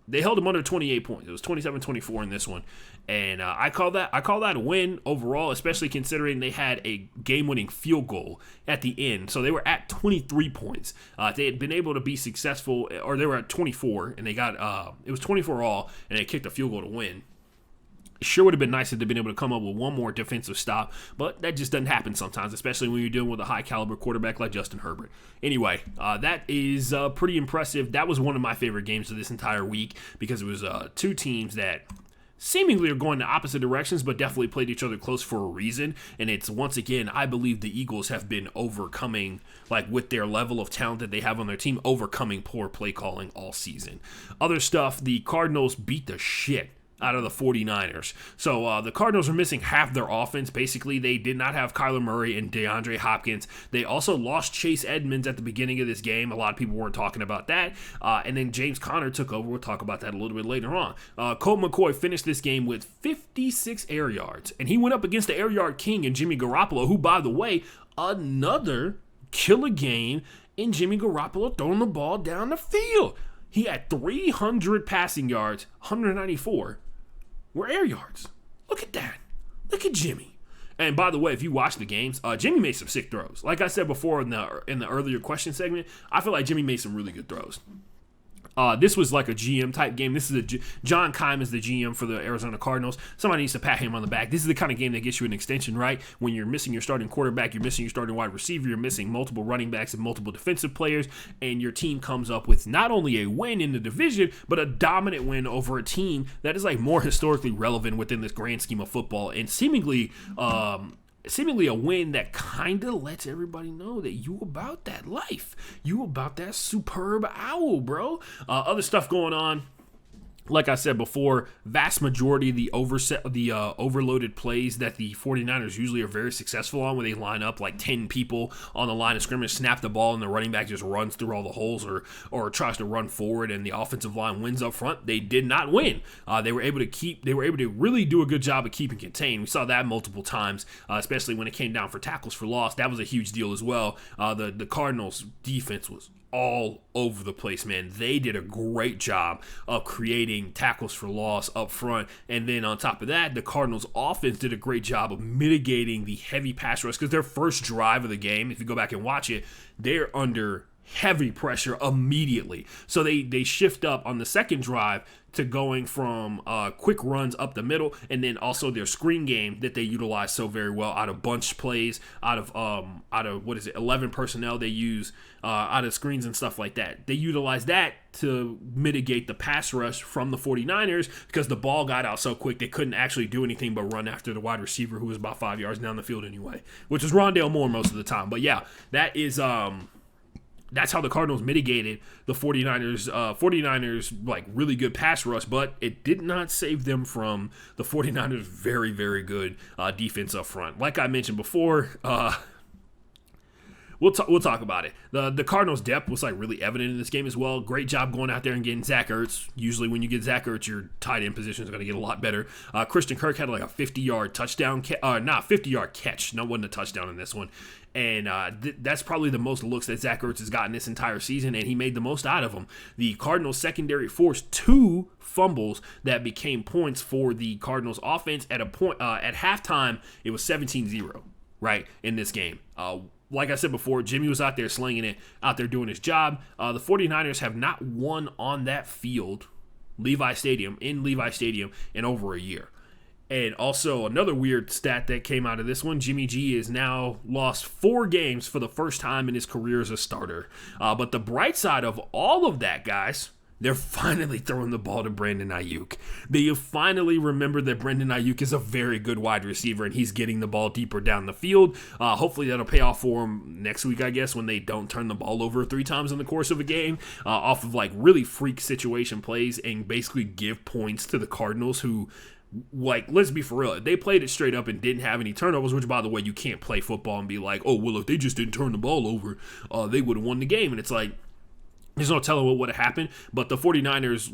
They held them under 28 points. It was 27-24 in this one. And I call that a win overall, especially considering they had a game-winning field goal at the end. So they were at 23 points. They had been able to be successful, or they were at 24, and they got it was 24 all, and they kicked a field goal to win. Sure would have been nice if they'd been able to come up with one more defensive stop, but that just doesn't happen sometimes, especially when you're dealing with a high-caliber quarterback like Justin Herbert. Anyway, that is pretty impressive. That was one of my favorite games of this entire week because it was 2 teams that seemingly are going in opposite directions, but definitely played each other close for a reason. And it's, once again, I believe the Eagles have been overcoming, like with their level of talent that they have on their team, overcoming poor play calling all season. Other stuff, the Cardinals beat the shit out of the 49ers. So the Cardinals are missing half their offense. Basically, they did not have Kyler Murray and DeAndre Hopkins. They also lost Chase Edmonds at the beginning of this game. A lot of people weren't talking about that. And then James Conner took over. We'll talk about that a little bit later on. Colt McCoy finished this game with 56 air yards. And he went up against the air yard king in Jimmy Garoppolo, who, by the way, another killer game in Jimmy Garoppolo throwing the ball down the field. He had 300 passing yards, 194 were air yards. Look at that. Look at Jimmy. And by the way, if you watch the games, Jimmy made some sick throws. Like I said before in the earlier question segment, I feel like Jimmy made some really good throws. This was like a GM type game. This is John Keim is the GM for the Arizona Cardinals. Somebody needs to pat him on the back. This is the kind of game that gets you an extension, right? When you're missing your starting quarterback, you're missing your starting wide receiver, you're missing multiple running backs and multiple defensive players, and your team comes up with not only a win in the division, but a dominant win over a team that is like more historically relevant within this grand scheme of football, and seemingly a win that kind of lets everybody know that you about that life. You about that superb owl, bro. Other stuff going on. like I said before, vast majority of the overloaded plays that the 49ers usually are very successful on, where they line up like 10 people on the line of scrimmage, snap the ball, and the running back just runs through all the holes or tries to run forward, and the offensive line wins up front. They did not win. They were able to really do a good job of keeping contained. We saw that multiple times, especially when it came down for tackles for loss. That was a huge deal as well. The Cardinals' defense was all over the place, man. They did a great job of creating tackles for loss up front. And then on top of that, the Cardinals offense did a great job of mitigating the heavy pass rush, because their first drive of the game, if you go back and watch it, they're under heavy pressure immediately. So they shift up on the second drive to going from quick runs up the middle, and then also their screen game that they utilize so very well out of bunch plays, out of 11 personnel they use out of screens and stuff like that. They utilize that to mitigate the pass rush from the 49ers, because the ball got out so quick they couldn't actually do anything but run after the wide receiver, who was about 5 yards down the field anyway, which is Rondale Moore most of the time. But yeah, that's how the Cardinals mitigated the 49ers like really good pass rush, but it did not save them from the 49ers very, very good defense up front. Like I mentioned before, we'll talk about it. The Cardinals' depth was like really evident in this game as well. Great job going out there and getting Zach Ertz. Usually when you get Zach Ertz, your tight end position is going to get a lot better. Christian Kirk had like a 50-yard touchdown, 50-yard catch. No, wasn't a touchdown in this one. And that's probably the most looks that Zach Ertz has gotten this entire season, and he made the most out of them. The Cardinals secondary forced 2 fumbles that became points for the Cardinals offense. At halftime, it was 17-0, right, in this game. Like I said before, Jimmy was out there slinging it, out there doing his job. The 49ers have not won on that field, Levi Stadium, in over a year. And also another weird stat that came out of this one, Jimmy G has now lost 4 games for the first time in his career as a starter. But the bright side of all of that, guys, they're finally throwing the ball to Brandon Ayuk. They have finally remembered that Brandon Ayuk is a very good wide receiver, and he's getting the ball deeper down the field. Hopefully that'll pay off for him next week, I guess, when they don't turn the ball over 3 times in the course of a game, off of like really freak situation plays, and basically give points to the Cardinals, who, like, let's be for real, they played it straight up and didn't have any turnovers, which, by the way, you can't play football and be like, oh, well, if they just didn't turn the ball over, they would have won the game. And it's like, there's no telling what would have happened. But the 49ers,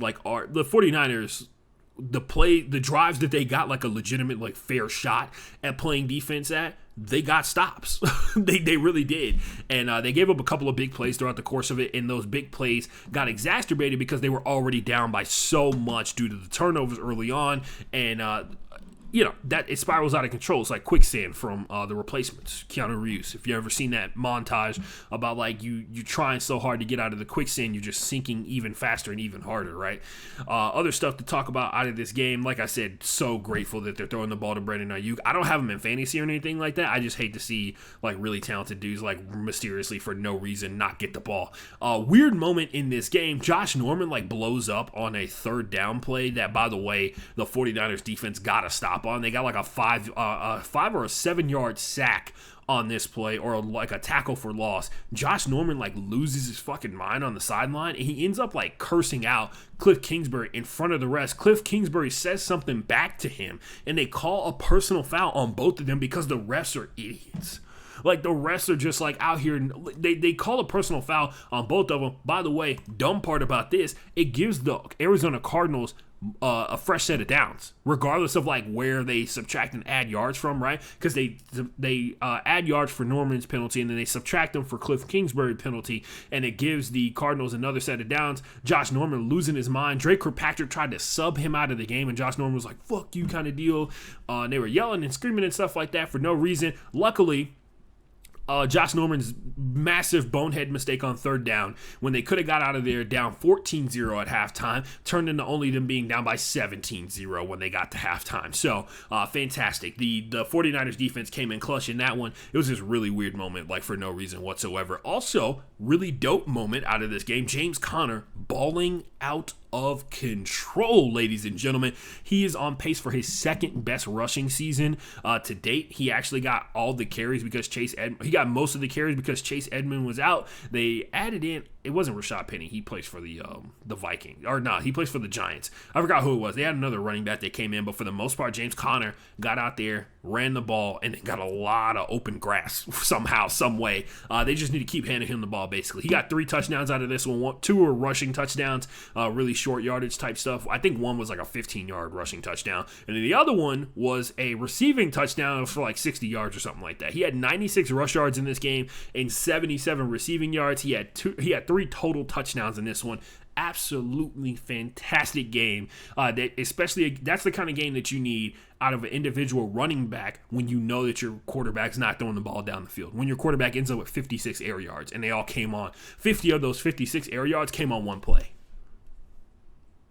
the drives that they got like a legitimate, like, fair shot at playing defense at, they got stops. they really did. And they gave up a couple of big plays throughout the course of it, and those big plays got exacerbated because they were already down by so much due to the turnovers early on. And that it spirals out of control. It's like quicksand from The Replacements, Keanu Reeves. If you ever seen that montage about like you trying so hard to get out of the quicksand, you're just sinking even faster and even harder, right? Other stuff to talk about out of this game, like I said, so grateful that they're throwing the ball to Brandon Ayuk. I don't have him in fantasy or anything like that. I just hate to see like really talented dudes like mysteriously for no reason not get the ball. Weird moment in this game, Josh Norman like blows up on a 3rd down play that, by the way, the 49ers defense got to stop on. They got like a 5 or a 7 yard sack on this play, or like a tackle for loss. Josh Norman like loses his fucking mind on the sideline, and he ends up like cursing out Cliff Kingsbury in front of the rest. Cliff Kingsbury says something back to him, and they call a personal foul on both of them because the refs are idiots. Like, the refs are just like out here. They call a personal foul on both of them. By the way, dumb part about this, it gives the Arizona Cardinals a fresh set of downs, regardless of like where they subtract and add yards from, right? Because they add yards for Norman's penalty, and then they subtract them for Cliff Kingsbury penalty, and it gives the Cardinals another set of downs. Josh Norman losing his mind. Drake Kirkpatrick tried to sub him out of the game, and Josh Norman was like, "Fuck you," kind of deal. They were yelling and screaming and stuff like that for no reason. Luckily, Josh Norman's massive bonehead mistake on 3rd down, when they could have got out of there down 14-0 at halftime, turned into only them being down by 17-0 when they got to halftime. So, fantastic. The 49ers defense came in clutch in that one. It was this really weird moment, like for no reason whatsoever. Also, really dope moment out of this game, James Conner balling out of control, ladies and gentlemen. He is on pace for his 2nd best rushing season to date. He actually got all the carries because he got most of the carries because Chase Edmonds was out. They added in it wasn't Rashad Penny. He plays for the Vikings. Or not, he plays for the Giants. I forgot who it was. They had another running back that came in, but for the most part, James Conner got out there, ran the ball, and then got a lot of open grass somehow, some way. They just need to keep handing him the ball, basically. He got 3 touchdowns out of this one. 2 were rushing touchdowns, really short yardage type stuff. I think one was like a 15-yard rushing touchdown. And then the other one was a receiving touchdown for like 60 yards or something like that. He had 96 rush yards in this game and 77 receiving yards. He had 3 total touchdowns in this one. Absolutely fantastic game. That's the kind of game that you need out of an individual running back when you know that your quarterback's not throwing the ball down the field. When your quarterback ends up with 56 air yards and they all came on, 50 of those 56 air yards came on one play.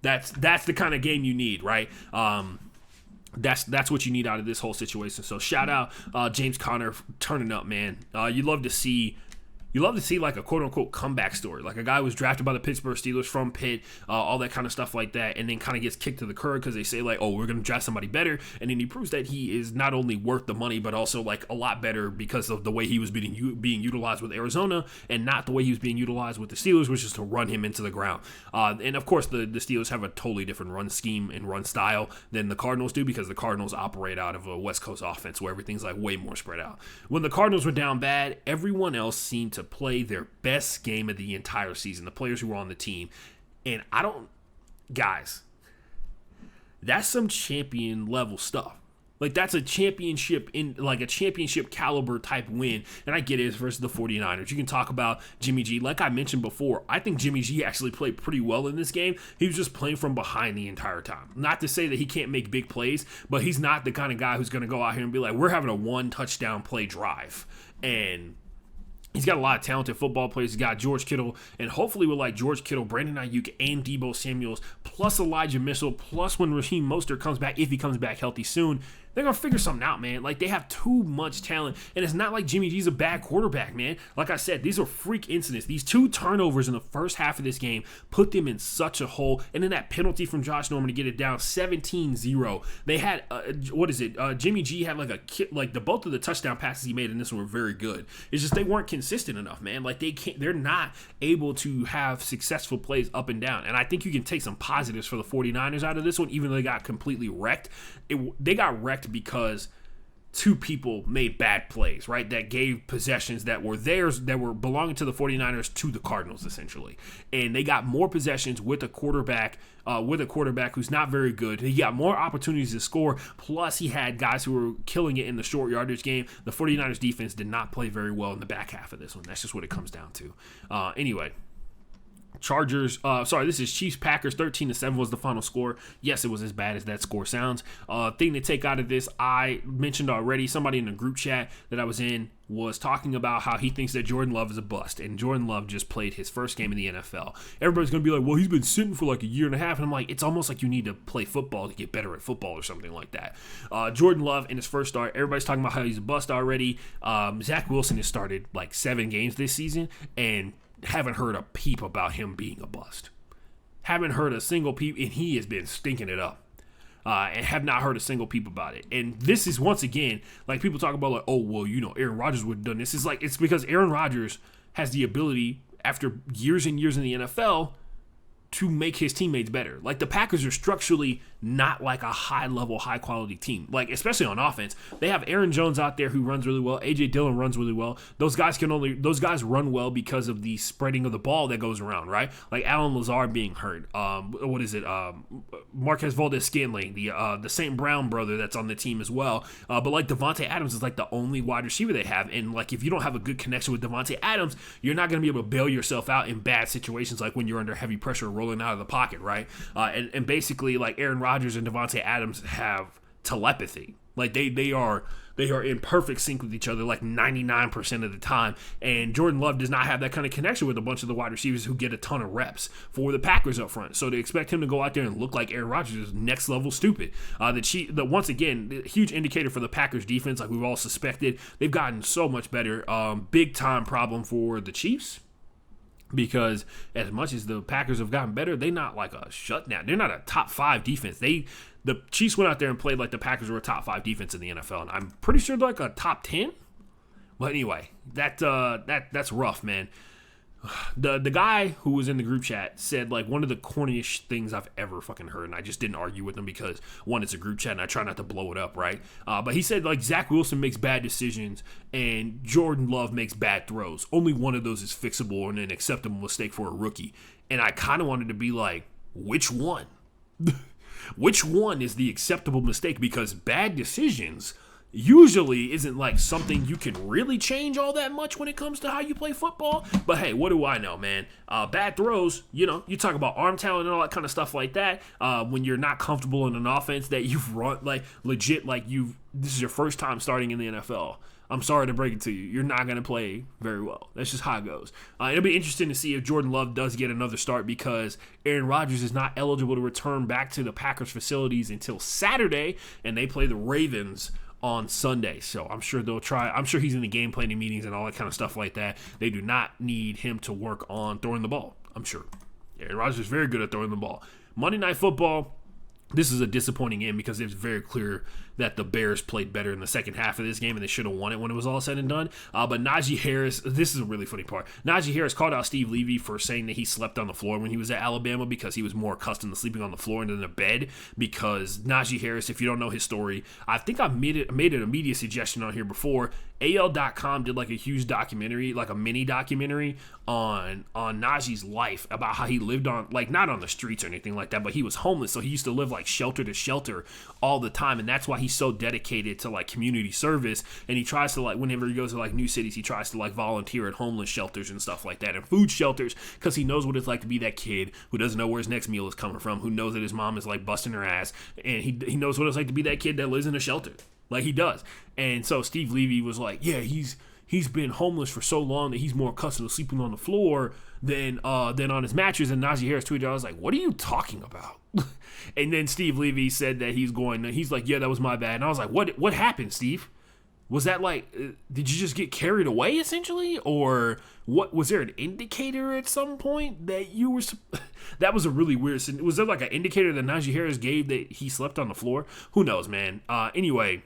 That's the kind of game you need, right? That's what you need out of this whole situation. So shout out James Conner turning up, man. You love to see like a quote-unquote comeback story. Like a guy who was drafted by the Pittsburgh Steelers from Pitt, all that kind of stuff like that, and then kind of gets kicked to the curb because they say like, oh, we're going to draft somebody better, and then he proves that he is not only worth the money, but also like a lot better because of the way he was being utilized with Arizona and not the way he was being utilized with the Steelers, which is to run him into the ground. And of course, the Steelers have a totally different run scheme and run style than the Cardinals do because the Cardinals operate out of a West Coast offense where everything's like way more spread out. When the Cardinals were down bad, everyone else seemed to play their best game of the entire season, the players who were on the team. And guys, that's some champion level stuff. Like that's a championship caliber type win. And I get it, it's versus the 49ers. You can talk about Jimmy G. Like I mentioned before, I think Jimmy G actually played pretty well in this game. He was just playing from behind the entire time. Not to say that he can't make big plays, but he's not the kind of guy who's going to go out here and be like, we're having a 1 touchdown play drive. And he's got a lot of talented football players. He's got George Kittle, and hopefully with like George Kittle, Brandon Ayuk, and Deebo Samuels, plus Elijah Mitchell, plus when Raheem Mostert comes back, if he comes back healthy soon, they're going to figure something out, man. Like, they have too much talent, and it's not like Jimmy G's a bad quarterback, man. Like I said, these are freak incidents. These 2 turnovers in the first half of this game put them in such a hole, and then that penalty from Josh Norman to get it down 17-0. They had, Jimmy G had both of the touchdown passes he made in this one were very good. It's just they weren't consistent enough, man. Like, they're not able to have successful plays up and down, and I think you can take some positives for the 49ers out of this one, even though they got completely wrecked. They got wrecked because 2 people made bad plays, right? That gave possessions that were theirs, that were belonging to the 49ers to the Cardinals, essentially. And they got more possessions with a quarterback who's not very good. He got more opportunities to score, plus he had guys who were killing it in the short yardage game. The 49ers defense did not play very well in the back half of this one. That's just what it comes down to. Anyway. This is Chiefs-Packers, 13-7 was the final score. Yes, it was as bad as that score sounds. Thing to take out of this, I mentioned already, somebody in the group chat that I was in was talking about how he thinks that Jordan Love is a bust, and Jordan Love just played his first game in the NFL. Everybody's going to be like, well, he's been sitting for like a year and a half, and I'm like, it's almost like you need to play football to get better at football or something like that. Jordan Love in his first start, everybody's talking about how he's a bust already. Zach Wilson has started like 7 games this season, and haven't heard a peep about him being a bust. Haven't heard a single peep, and he has been stinking it up. And have not heard a single peep about it. And this is, once again, like people talk about like, oh, well, Aaron Rodgers would have done this. It's because Aaron Rodgers has the ability, after years and years in the NFL, to make his teammates better. Like, the Packers are structurally not like a high-level, high-quality team. Like, especially on offense. They have Aaron Jones out there who runs really well. A.J. Dillon runs really well. Those guys run well because of the spreading of the ball that goes around, right? Like Allen Lazard being hurt. Marquez Valdez-Scantling, the St. Brown brother that's on the team as well. But like Devontae Adams is like the only wide receiver they have. And like, if you don't have a good connection with Devontae Adams, you're not going to be able to bail yourself out in bad situations, like when you're under heavy pressure rolling out of the pocket, right? And basically, like, Aaron Rodgers and Devontae Adams have telepathy. Like, they are in perfect sync with each other like 99% of the time. And Jordan Love does not have that kind of connection with a bunch of the wide receivers who get a ton of reps for the Packers up front. So to expect him to go out there and look like Aaron Rodgers is next level stupid. Once again, the huge indicator for the Packers defense, like we've all suspected, they've gotten so much better. Big time problem for the Chiefs. Because as much as the Packers have gotten better, they're not like a shutdown. They're not a top 5 defense. The Chiefs went out there and played like the Packers were a top 5 defense in the NFL, and I'm pretty sure they're like a top 10. But anyway, that's rough, man. The guy who was in the group chat said like one of the corniest things I've ever fucking heard, and I just didn't argue with him because one, it's a group chat and I try not to blow it up, right? But he said like Zach Wilson makes bad decisions and Jordan Love makes bad throws. Only one of those is fixable and an acceptable mistake for a rookie. And I kind of wanted to be like, which one? Which one is the acceptable mistake? Because bad decisions usually isn't like something you can really change all that much when it comes to how you play football. But hey, what do I know, man? Bad throws, you talk about arm talent and all that kind of stuff like that. When you're not comfortable in an offense that you've run, like legit, like this is your first time starting in the NFL. I'm sorry to break it to you. You're not going to play very well. That's just how it goes. It'll be interesting to see if Jordan Love does get another start because Aaron Rodgers is not eligible to return back to the Packers facilities until Saturday, and they play the Ravens on Sunday. So I'm sure they'll try. I'm sure he's in the game planning meetings and all that kind of stuff like that. They do not need him to work on throwing the ball, I'm sure. Aaron Rodgers is very good at throwing the ball. Monday Night Football, this is a disappointing end because it's very clear that the Bears played better in the second half of this game and they should have won it when it was all said and done. But Najee Harris, this is a really funny part. Najee Harris called out Steve Levy for saying that he slept on the floor when he was at Alabama because he was more accustomed to sleeping on the floor than the bed. Because Najee Harris, if you don't know his story, I think I made it a media suggestion on here before. AL.com did like a huge documentary, like a mini documentary on Najee's life about how he lived on, like not on the streets or anything like that, but he was homeless. So he used to live like shelter to shelter all the time. And that's why he's so dedicated to like community service. And he tries to like, whenever he goes to like new cities, he tries to like volunteer at homeless shelters and stuff like that and food shelters because he knows what it's like to be that kid who doesn't know where his next meal is coming from, who knows that his mom is like busting her ass. And he knows what it's like to be that kid that lives in a shelter. Like he does. And so Steve Levy was like, yeah, he's been homeless for so long that he's more accustomed to sleeping on the floor than on his mattress. And Najee Harris tweeted, I was like, what are you talking about? And then Steve Levy said that he's like, yeah, that was my bad. And I was like, what happened, Steve? Was that like, did you just get carried away essentially? Or what, was there an indicator at some point that you were, that was a really weird, was there like an indicator that Najee Harris gave that he slept on the floor? Who knows, man? Anyway,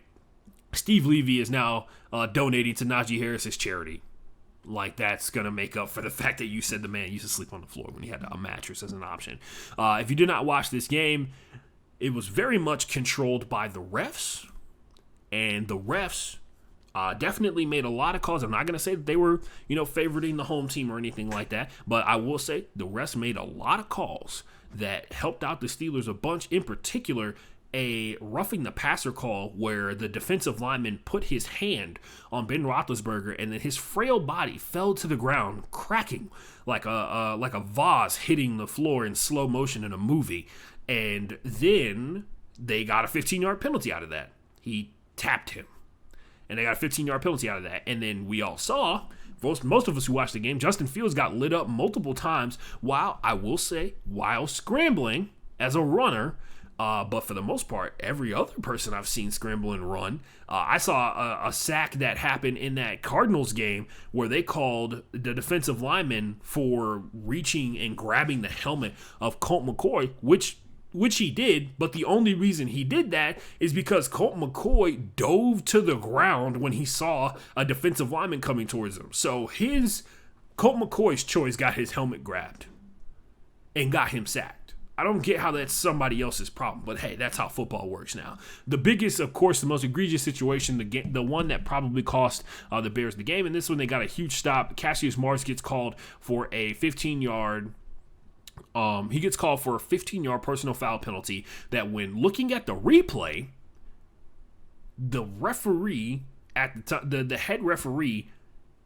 Steve Levy is now donating to Najee Harris's charity. Like, that's going to make up for the fact that you said the man used to sleep on the floor when he had a mattress as an option. If you did not watch this game, it was very much controlled by the refs. And the refs definitely made a lot of calls. I'm not going to say that they were, favoriting the home team or anything like that. But I will say the refs made a lot of calls that helped out the Steelers a bunch. In particular, a roughing the passer call where the defensive lineman put his hand on Ben Roethlisberger and then his frail body fell to the ground, cracking like a vase hitting the floor in slow motion in a movie. And then they got a 15-yard penalty out of that. He tapped him. And they got a 15-yard penalty out of that. And then we all saw, most of us who watched the game, Justin Fields got lit up multiple times while scrambling as a runner. But for the most part, every other person I've seen scramble and run. I saw a sack that happened in that Cardinals game where they called the defensive lineman for reaching and grabbing the helmet of Colt McCoy, which he did. But the only reason he did that is because Colt McCoy dove to the ground when he saw a defensive lineman coming towards him. So Colt McCoy's choice got his helmet grabbed and got him sacked. I don't get how that's somebody else's problem, but hey, that's how football works now. The biggest, of course, the most egregious situation, the one that probably cost the Bears the game, and this one they got a huge stop. Cassius Marsh gets called for a 15-yard. He gets called for a 15-yard personal foul penalty. That when looking at the replay, the referee at the head referee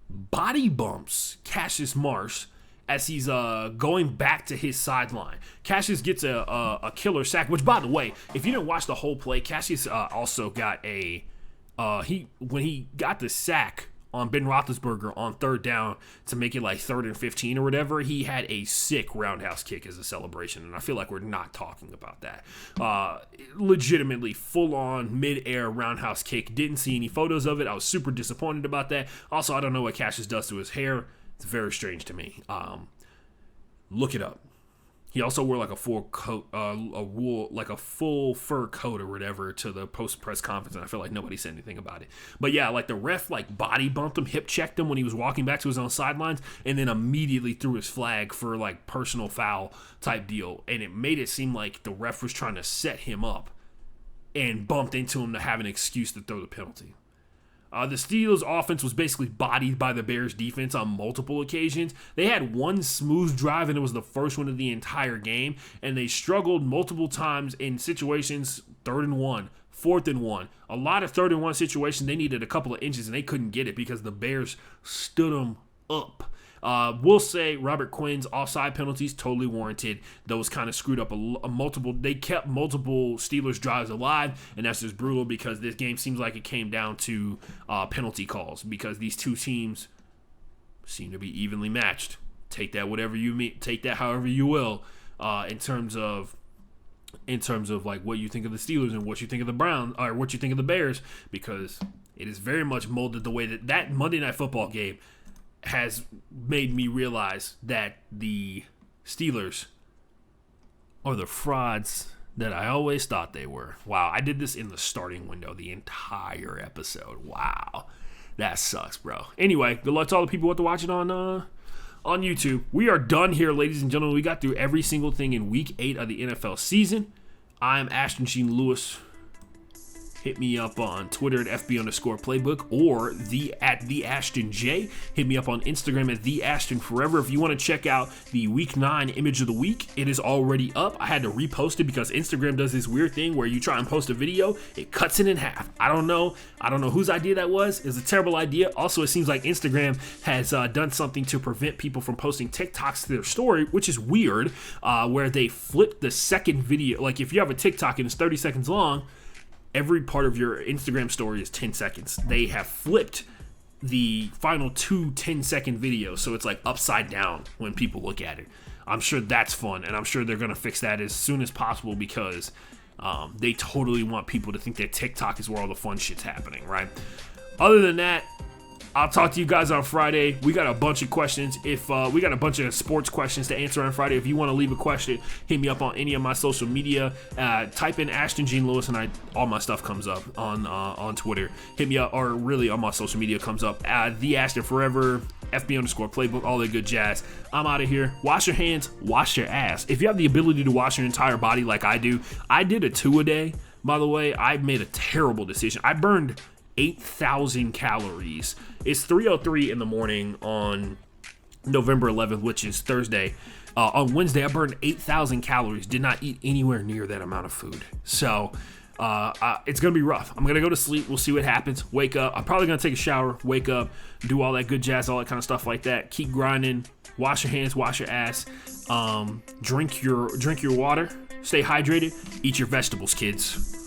body bumps Cassius Marsh as he's going back to his sideline. Cassius gets a killer sack, which, by the way, if you didn't watch the whole play, Cassius also got when he got the sack on Ben Roethlisberger on third down to make it like 3rd and 15 or whatever, he had a sick roundhouse kick as a celebration, and I feel like we're not talking about that. Legitimately full-on mid-air roundhouse kick. Didn't see any photos of it. I was super disappointed about that. Also, I don't know what Cassius does to his hair. It's very strange to me. Look it up. He also wore like a full coat, like a full fur coat or whatever to the post press conference, and I feel like nobody said anything about it. But yeah, like the ref like body bumped him, hip checked him when he was walking back to his own sidelines, and then immediately threw his flag for like personal foul type deal, and it made it seem like the ref was trying to set him up and bumped into him to have an excuse to throw the penalty. The Steelers' offense was basically bodied by the Bears' defense on multiple occasions. They had one smooth drive, and it was the first one of the entire game, and they struggled multiple times in situations 3rd and 1, 4th and 1. A lot of 3rd and 1 situations, they needed a couple of inches, and they couldn't get it because the Bears stood them up. We'll say Robert Quinn's offside penalties totally warranted. Those kind of screwed up they kept multiple Steelers drives alive, and that's just brutal because this game seems like it came down to penalty calls because these two teams seem to be evenly matched. Take that whatever you mean, take that however you will, in terms of like what you think of the Steelers and what you think of the Browns or what you think of the Bears, because it is very much molded the way that Monday Night Football game has made me realize that the Steelers are the frauds that I always thought they were. Wow, I did this in the starting window the entire episode. Wow, that sucks, bro. Anyway, good luck to all the people who have to watch it on YouTube. We are done here, ladies and gentlemen. We got through every single thing in Week 8 of the NFL season. I'm Ashton Jeanlewis. Hit me up on Twitter at FB_playbook or at the Ashton J. Hit me up on Instagram at the Ashton Forever. If you want to check out the Week 9 image of the week, it is already up. I had to repost it because Instagram does this weird thing where you try and post a video, it cuts it in half. I don't know whose idea that was. It's a terrible idea. Also, it seems like Instagram has done something to prevent people from posting TikToks to their story, which is weird, where they flip the second video. Like if you have a TikTok and it's 30 seconds long, every part of your Instagram story is 10 seconds. They have flipped the final 2 10-second videos, so it's like upside down when people look at it. I'm sure that's fun, and I'm sure they're going to fix that as soon as possible because they totally want people to think that TikTok is where all the fun shit's happening, right? Other than that, I'll talk to you guys on Friday. We got a bunch of questions. We got a bunch of sports questions to answer on Friday. If you want to leave a question, hit me up on any of my social media. Type in Ashton Jeanlewis, and all my stuff comes up on Twitter. Hit me up, or really all my social media comes up. The Ashton Forever, FB_playbook, all that good jazz. I'm out of here. Wash your hands, wash your ass. If you have the ability to wash your entire body like I do, I did a 2 a day. By the way, I made a terrible decision. I burned 8,000 calories. It's 3:03 in the morning on November 11th, which is Thursday. On Wednesday, I burned 8,000 calories. Did not eat anywhere near that amount of food. So it's going to be rough. I'm going to go to sleep. We'll see what happens. Wake up. I'm probably going to take a shower, wake up, do all that good jazz, all that kind of stuff like that. Keep grinding. Wash your hands, wash your ass. Drink your water. Stay hydrated. Eat your vegetables, kids.